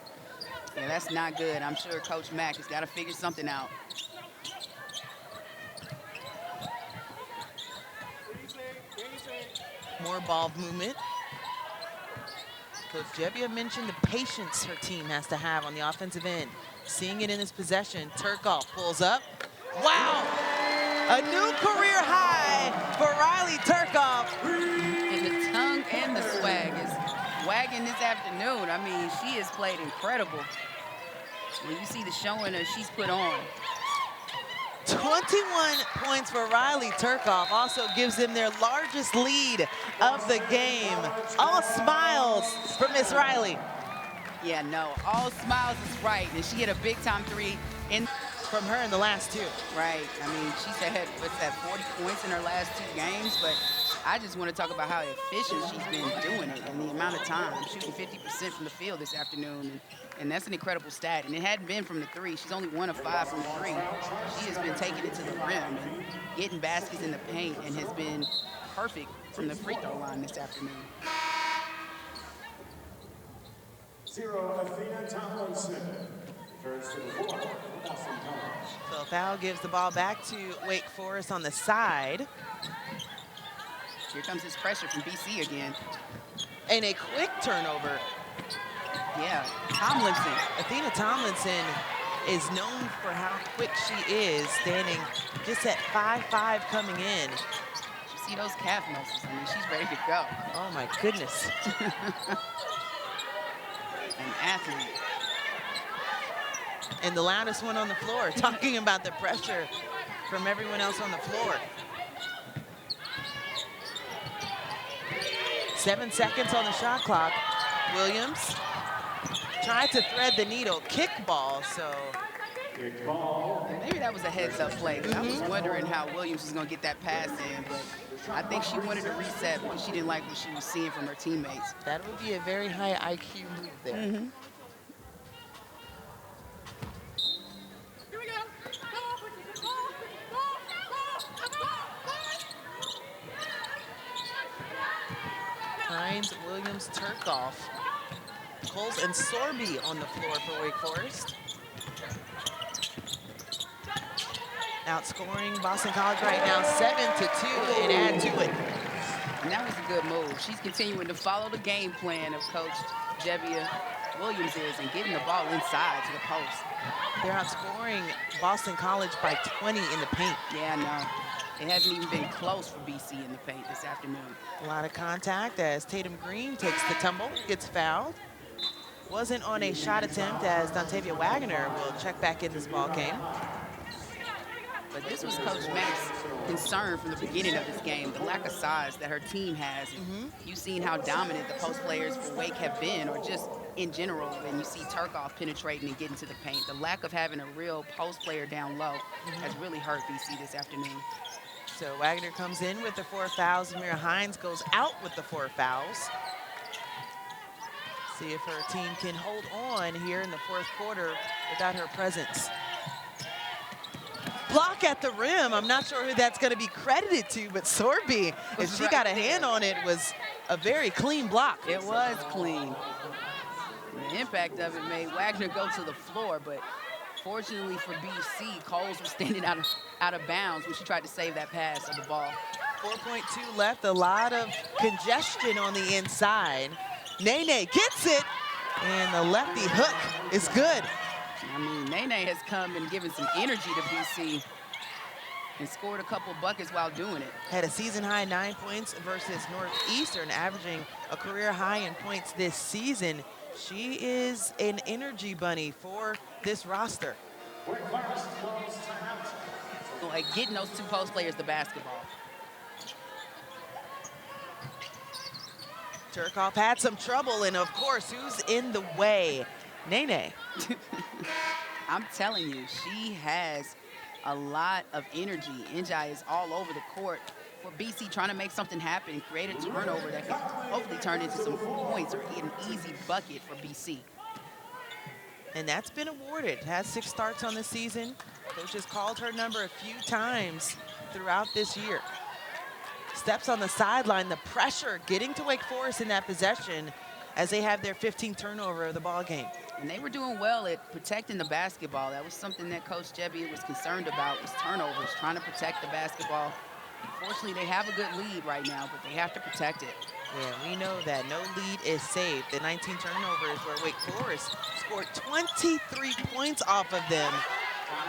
S2: Yeah, that's not good. I'm sure Coach Mack has got to figure something out.
S1: More ball movement. Coach Jebbia mentioned the patience her team has to have on the offensive end. Seeing it in this possession, Theuerkauf pulls up. Wow! A new career high for Rylie Theuerkauf.
S2: And the tongue and the swag is wagging this afternoon. I mean, she has played incredible. When you see the showing that she's put on.
S1: 21 points for Rylie Theuerkauf, also gives them their largest lead of the game. All smiles for Miss Rylie.
S2: Yeah, no, all smiles is right. And she hit a big-time three
S1: from her in the last two.
S2: Right. I mean, she's had, what's that, 40 points in her last 2 games, but I just want to talk about how efficient she's been doing it and the amount of time. Shooting 50% from the field this afternoon, and that's an incredible stat. And it hadn't been from the 3. She's only 1 of 5 from the 3. She has been taking it to the rim and getting baskets in the paint and has been perfect from the free throw line this afternoon.
S3: 0, Athena Tomlinson. Returns to the floor, Boston College.
S1: So foul gives the ball back to Wake Forest on the side.
S2: Here comes this pressure from BC again.
S1: And a quick turnover.
S2: Yeah, Tomlinson.
S1: Athena Tomlinson is known for how quick she is, standing just at 5'5" coming in.
S2: You see those calf muscles? I mean, she's ready to go.
S1: Oh my goodness.
S2: An athlete.
S1: And the loudest one on the floor, talking about the pressure from everyone else on the floor. 7 seconds on the shot clock. Williams tried to thread the needle, kick ball, so.
S2: Maybe that was a heads-up play. I was wondering how Williams was going to get that pass in, but I think she wanted to reset because she didn't like what she was seeing from her teammates.
S1: That would be a very high IQ move there. Hinds, Williams, Theuerkauf, Cowles, and Sorby on the floor for Wake Forest. Outscoring Boston College right now 7-2 and add to it.
S2: And that was a good move. She's continuing to follow the game plan of Coach Jebbia Williams is and getting the ball inside to the post.
S1: They're outscoring Boston College by 20 in the paint.
S2: Yeah, no. It hasn't even been close for BC in the paint this afternoon.
S1: A lot of contact as Tatum Green takes the tumble, gets fouled. Wasn't on a shot attempt as Dontavia Waggoner will check back in this ball game.
S2: But this was Coach Mack's concern from the beginning of this game, the lack of size that her team has. You've seen how dominant the post players for Wake have been, or just in general, and you see Theuerkauf penetrating and getting to the paint. The lack of having a real post player down low has really hurt BC this afternoon.
S1: So Waggoner comes in with the 4 fouls. Demeara Hinds goes out with the 4 fouls. See if her team can hold on here in the 4th quarter without her presence. Block at the rim. I'm not sure who that's going to be credited to, but Sorby, if she got a hand on it, was a very clean block.
S2: It was clean. The impact of it made Waggoner go to the floor, but fortunately for BC, Cowles was standing out of bounds when she tried to save that pass of the ball.
S1: 4.2 left, a lot of congestion on the inside. Nene gets it, and the lefty hook is good.
S2: I mean, Nene has come and given some energy to BC and scored a couple buckets while doing it.
S1: Had a season-high 9 points versus Northeastern, averaging a career high in points this season. She is an energy bunny for this roster.
S2: Like getting those 2 post players the basketball.
S1: Theuerkauf had some trouble, and of course, who's in the way? Nene.
S2: I'm telling you, she has a lot of energy. Njai is all over the court for BC, trying to make something happen, create a turnover that can hopefully turn into some points or an easy bucket for BC.
S1: And that's been awarded. Has 6 starts on the season. Coach has called her number a few times throughout this year. Steps on the sideline, the pressure getting to Wake Forest in that possession as they have their 15th turnover of the ball game.
S2: And they were doing well at protecting the basketball. That was something that Coach Jebbia was concerned about, was turnovers, trying to protect the basketball. Unfortunately, they have a good lead right now, but they have to protect it.
S1: Yeah, we know that no lead is saved. The 19 turnovers where Wake Forest scored 23 points off of them.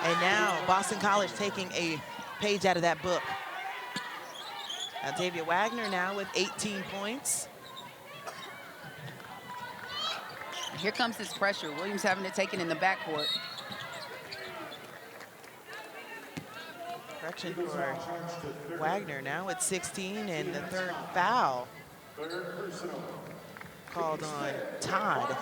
S1: And now Boston College taking a page out of that book. Dontavia Waggoner now with 18 points.
S2: Here comes this pressure. Williams having it taken in the backcourt.
S1: Correction for Waggoner now at 16, and the third foul called on Todd.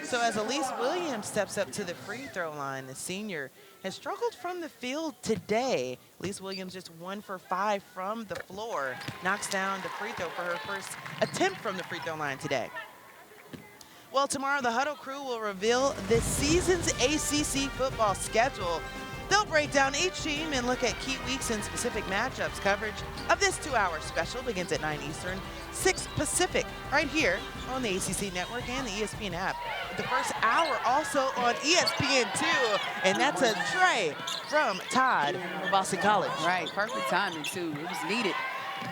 S1: So as Elise Williams steps up to the free throw line, the senior has struggled from the field today. Elise Williams just 1 for 5 from the floor, knocks down the free throw for her first attempt from the free throw line today. Well, tomorrow the Huddle crew will reveal this season's ACC football schedule. They'll break down each team and look at key weeks and specific matchups. Coverage of this 2-hour special begins at 9 Eastern, 6 Pacific, right here on the ACC Network and the ESPN app. The first hour also on ESPN2, and that's a tray from Todd from Boston College.
S2: Right, perfect timing, too. It was needed.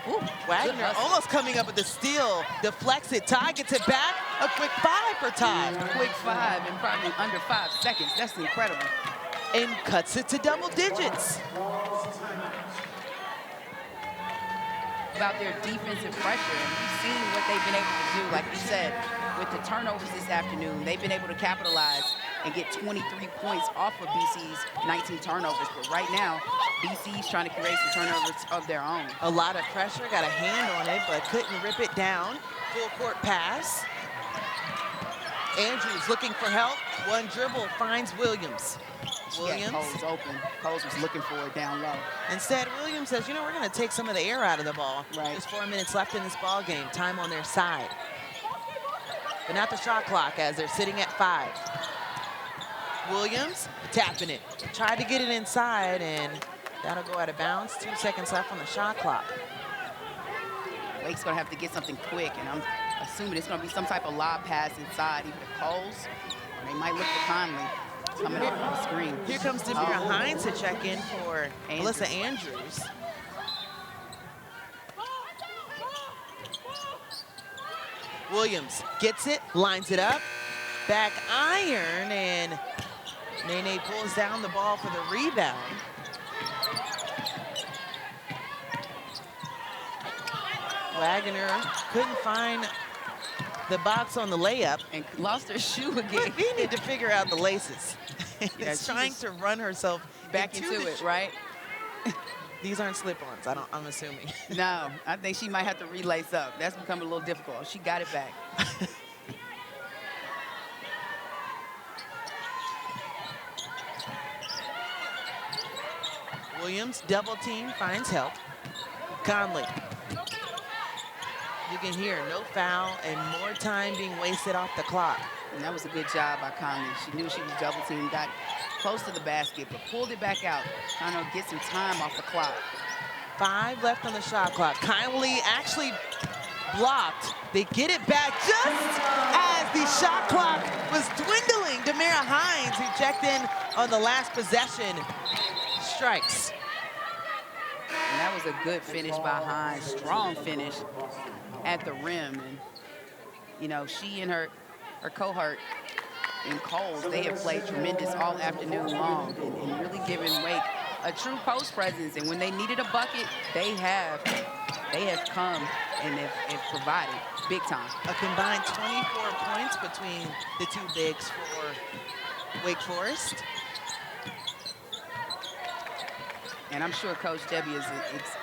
S2: Ooh,
S1: Waggoner almost coming up with the steal, deflects it. Todd gets it back. A quick 5 for Todd.
S2: A quick 5 in probably under 5 seconds. That's incredible.
S1: And cuts it to double digits.
S2: About their defensive pressure, and we've seen what they've been able to do. Like you said, with the turnovers this afternoon, they've been able to capitalize and get 23 points off of BC's 19 turnovers. But right now, BC's trying to create some turnovers of their own.
S1: A lot of pressure, got a hand on it, but couldn't rip it down. Full court pass. Andrews looking for help. One dribble finds Williams. Williams.
S2: Cowles open. Cowles was looking for it down low.
S1: Instead, Williams says, you know, we're going to take some of the air out of the ball.
S2: Right.
S1: There's 4 minutes left in this ball game. Time on their side. But not the shot clock as they're sitting at 5. Williams tapping it. Tried to get it inside, and that'll go out of bounds. 2 seconds left on the shot clock.
S2: Wake's going to have to get something quick, and I'm assuming it's going to be some type of lob pass inside, either to Cowles, or they might look for Conley coming off of the screen.
S1: Here comes Demeara Hinds to check in for Melissa Andrews. Williams gets it, lines it up, back iron, and Nene pulls down the ball for the rebound. Waggoner couldn't find the box on the layup.
S2: And lost her shoe again.
S1: We need to figure out the laces.
S2: Yeah,
S1: She's trying to run herself
S2: back into it, right?
S1: These aren't slip-ons, I'm assuming.
S2: No, I think she might have to relace up. That's becoming a little difficult. She got it back.
S1: Williams, double team, finds help. Conley. You can hear no foul and more time being wasted off the clock.
S2: And that was a good job by Conley. She knew she was double teamed, got close to the basket, but pulled it back out, trying to get some time off the clock.
S1: 5 left on the shot clock. Conley actually blocked. They get it back just as the shot clock was dwindling. Demeara Hinds, who checked in on the last possession, strikes.
S2: And that was a good finish by Hinds, strong finish at the rim. And, you know, she and her cohort in Cowles, they have played tremendous all afternoon long and really given Wake a true post presence. And when they needed a bucket, they have come and have provided big time.
S1: A combined 24 points between the two bigs for Wake Forest.
S2: And I'm sure Coach Debbie is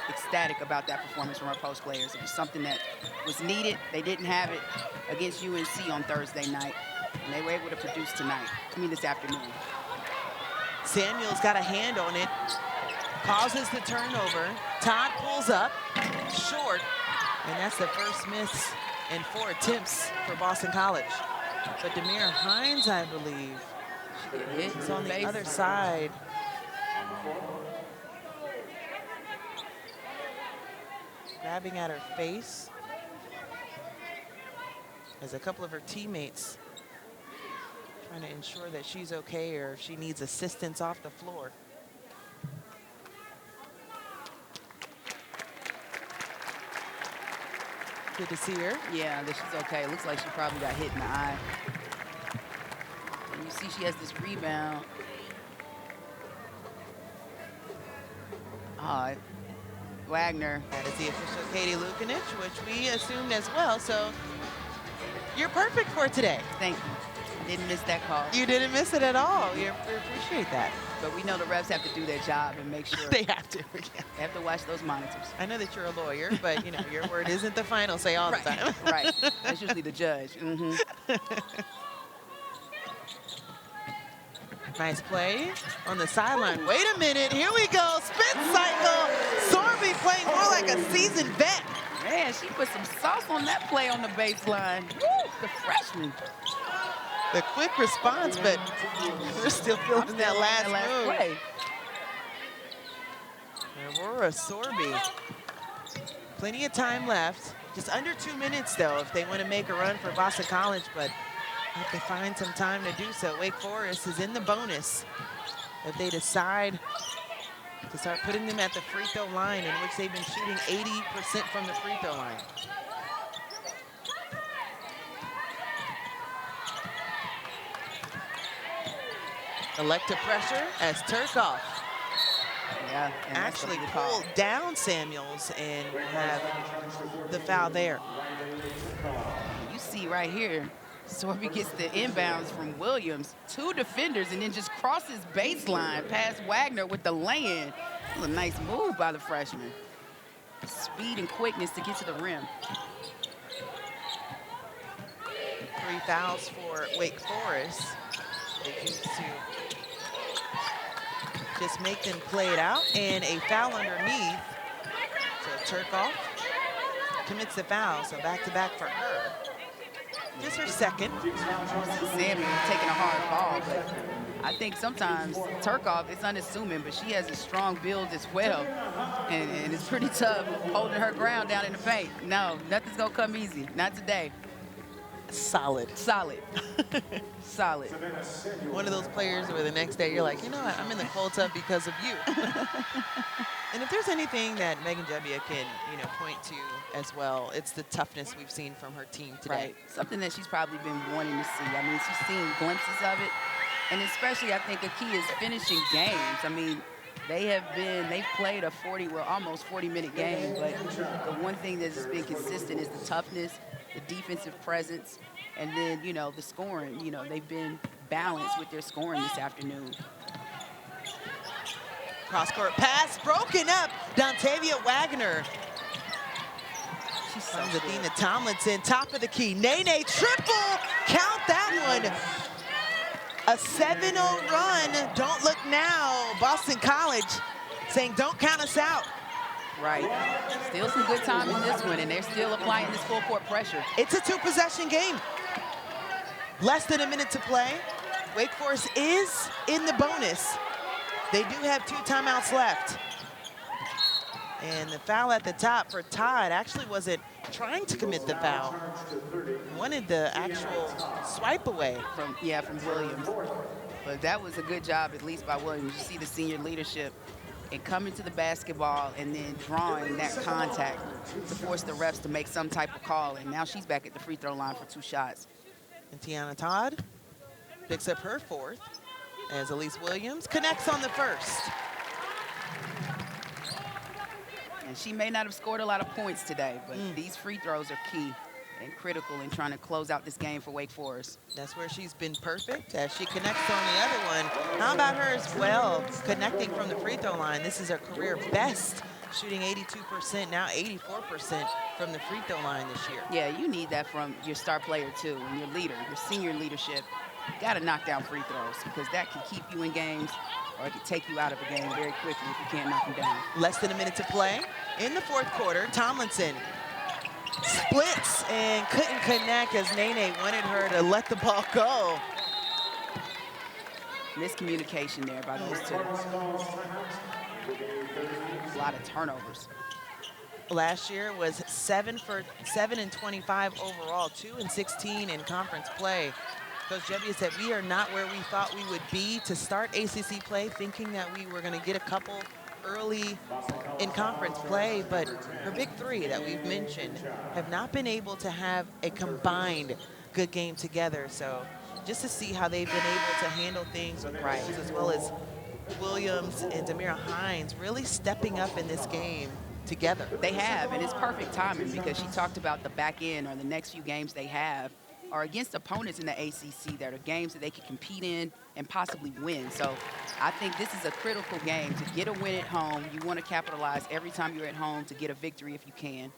S2: ecstatic about that performance from our post players. It was something that was needed. They didn't have it against UNC on Thursday night, and they were able to produce this afternoon.
S1: Samuel's got a hand on it, causes the turnover. Todd pulls up, short, and that's the first miss in 4 attempts for Boston College. But Demeara Hinds, I believe, is on the other side. Grabbing at her face as a couple of her teammates trying to ensure that she's okay or if she needs assistance off the floor. Good to see her.
S2: Yeah, that she's okay. It looks like she probably got hit in the eye. And you see she has this rebound. Waggoner.
S1: That is the official Katie Lukinich, which we assumed as well. So you're perfect for today.
S2: Thank you. I didn't miss that call.
S1: You didn't miss it at all. We appreciate that.
S2: But we know the refs have to do their job and make sure.
S1: They have to. Yeah.
S2: They have to watch those monitors.
S1: I know that you're a lawyer, but you know your word isn't the final say all the time.
S2: Right. That's usually the judge.
S1: Nice play on the sideline. Wait a minute. Here we go. Spin cycle. Sorby playing more like a seasoned vet.
S2: Man, she put some sauce on that play on the baseline. Woo, the freshman.
S1: The quick response, but we're still feeling that last move.
S2: Play.
S1: Aurora Sorby. Plenty of time left. Just under 2 minutes, though, if they want to make a run for Boston College, but have to find some time to do so. Wake Forest is in the bonus if they decide to start putting them at the free throw line, in which they've been shooting 80% from the free throw line. Elective pressure as Theuerkauf actually pulled down Samuels and have the foul there.
S2: You see right here, Sorby gets the inbounds from Williams, 2 defenders, and then just crosses baseline past Waggoner with the lay-in. That was a nice move by the freshman. Speed and quickness to get to the rim.
S1: 3 fouls for Wake Forest. They used to just make them play it out, and a foul underneath. So Theuerkauf commits the foul, so back-to-back for her. Just her second.
S2: Samuel taking a hard ball, but I think sometimes Theuerkauf is unassuming, but she has a strong build as well, and it's pretty tough holding her ground down in the paint. No, nothing's gonna come easy. Not today.
S1: Solid.
S2: Solid. Solid.
S1: One of those players where the next day you're like, you know what, I'm in the cold tub because of you. And if there's anything that Megan Jebbia can, point to as well, it's the toughness we've seen from her team today.
S2: Right. Something that she's probably been wanting to see. I mean, she's seen glimpses of it. And especially, I think, a key is finishing games. I mean, they've played a almost 40-minute game, but the one thing that's been consistent is the toughness, the defensive presence, and then, the scoring. They've been balanced with their scoring this afternoon.
S1: Cross-court pass broken up. Dontavia Waggoner.
S2: She's so
S1: Comes
S2: good.
S1: Athena Tomlinson, top of the key. Nene triple. Count that one. A 7-0 run. Don't look now. Boston College saying don't count us out.
S2: Right. Still some good time in this one, and they're still applying this full-court pressure.
S1: It's a 2-possession game. Less than a minute to play. Wake Forest is in the bonus. They do have 2 timeouts left. And the foul at the top for Todd actually wasn't trying to commit the foul. Wanted the actual swipe away.
S2: From Williams. But that was a good job, at least by Williams. You see the senior leadership and coming to the basketball and then drawing that contact to force the refs to make some type of call. And now she's back at the free throw line for 2 shots.
S1: And Tiana Todd picks up her 4th as Elise Williams connects on the 1st.
S2: And she may not have scored a lot of points today, but these free throws are key and critical in trying to close out this game for Wake Forest.
S1: That's where she's been perfect as she connects on the other one. How about her as well, connecting from the free throw line? This is her career best, shooting 82%, now 84% from the free throw line this year.
S2: Yeah, you need that from your star player too, and your leader, your senior leadership. You got to knock down free throws because that can keep you in games or it can take you out of a game very quickly if you can't knock them down.
S1: Less than a minute to play. In the 4th quarter, Tomlinson splits and couldn't connect as Nene wanted her to let the ball go.
S2: Miscommunication there by those 2. A lot of turnovers.
S1: Last year was 7 and 25 overall, 2 and 16 in conference play. Coach Jebbia said, we are not where we thought we would be to start ACC play, thinking that we were going to get a couple early in conference play, but her big three that we've mentioned have not been able to have a combined good game together. So just to see how they've been able to handle things with Rylie, as well as Williams and Demeara Hinds really stepping up in this game together.
S2: They have, and it's perfect timing because she talked about the back end or the next few games they have are against opponents in the ACC that are games that they can compete in and possibly win. So I think this is a critical game to get a win at home. You want to capitalize every time you're at home to get a victory if you can.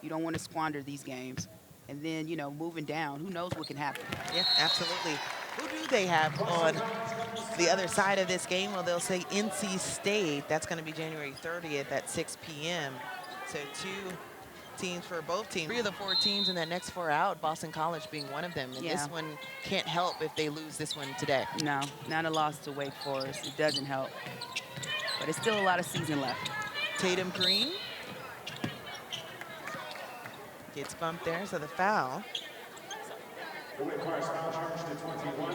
S2: You don't want to squander these games. And then, you know, moving down, who knows what can happen.
S1: Yeah, absolutely. Who do they have on the other side of this game? Well, they'll say NC State. That's going to be January 30th at 6 p.m. So 2 teams for both teams. 3 of the 4 teams in that next 4 out, Boston College being one of them. And this one can't help if they lose this one today.
S2: No, not a loss to Wake Forest. It doesn't help. But it's still a lot of season left.
S1: Tatum Green gets bumped there, so the foul.
S3: The Wake Forest foul charge to 21.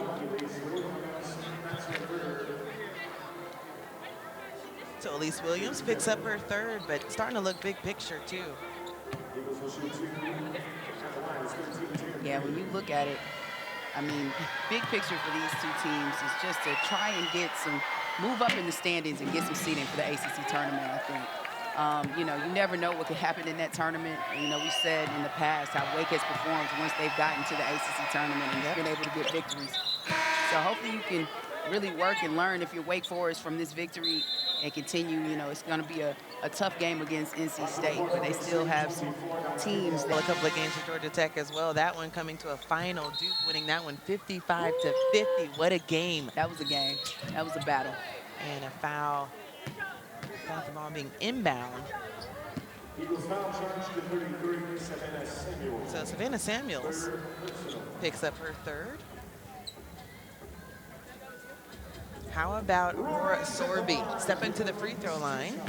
S1: So Elise Williams picks up her 3rd, but starting to look big picture too.
S2: Yeah, when you look at it, I mean, big picture for these 2 teams is just to try and get some, move up in the standings and get some seeding for the ACC tournament, I think. You know, you never know what could happen in that tournament. You know, we said in the past how Wake has performed once they've gotten to the ACC tournament and been able to get victories. So hopefully you can really work and learn if you're Wake Forest from this victory and continue. You know, it's going to be a tough game against NC State, but they still have some teams.
S1: A couple of games for Georgia Tech as well. That one coming to a final. Duke winning that one 55-50. What a game.
S2: That was a game. That was a battle.
S1: And a foul. Without the ball being inbound.
S3: Eagles foul charge to 33, Savannah Samuels.
S1: So Savannah Samuels picks up her 3rd. How about Laura Sorby stepping to the free throw line?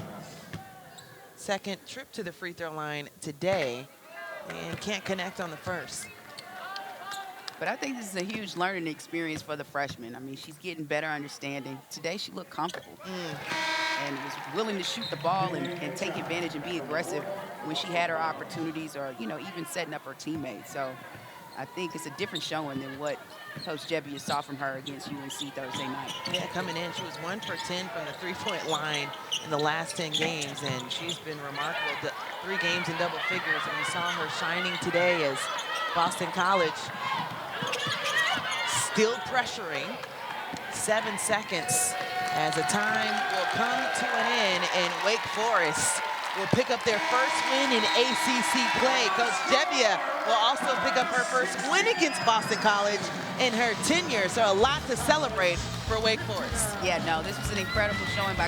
S1: 2nd trip to the free throw line today and can't connect on the 1st.
S2: But I think this is a huge learning experience for the freshman. I mean, she's getting better understanding. Today she looked comfortable. And was willing to shoot the ball and take advantage and be aggressive when she had her opportunities or, you know, even setting up her teammates. So I think it's a different showing than what Coach Gebbia saw from her against UNC Thursday night.
S1: Yeah, coming in, she was 1 for 10 from the 3-point line in the last 10 games, and she's been remarkable. 3 games in double figures, and we saw her shining today as Boston College still pressuring. 7 seconds as the time will come to an end, and Wake Forest will pick up their first win in ACC play. Coach Gebbia will also pick up her first win against Boston College in her tenure, so a lot to celebrate for Wake Forest.
S2: Yeah, no, this was an incredible showing by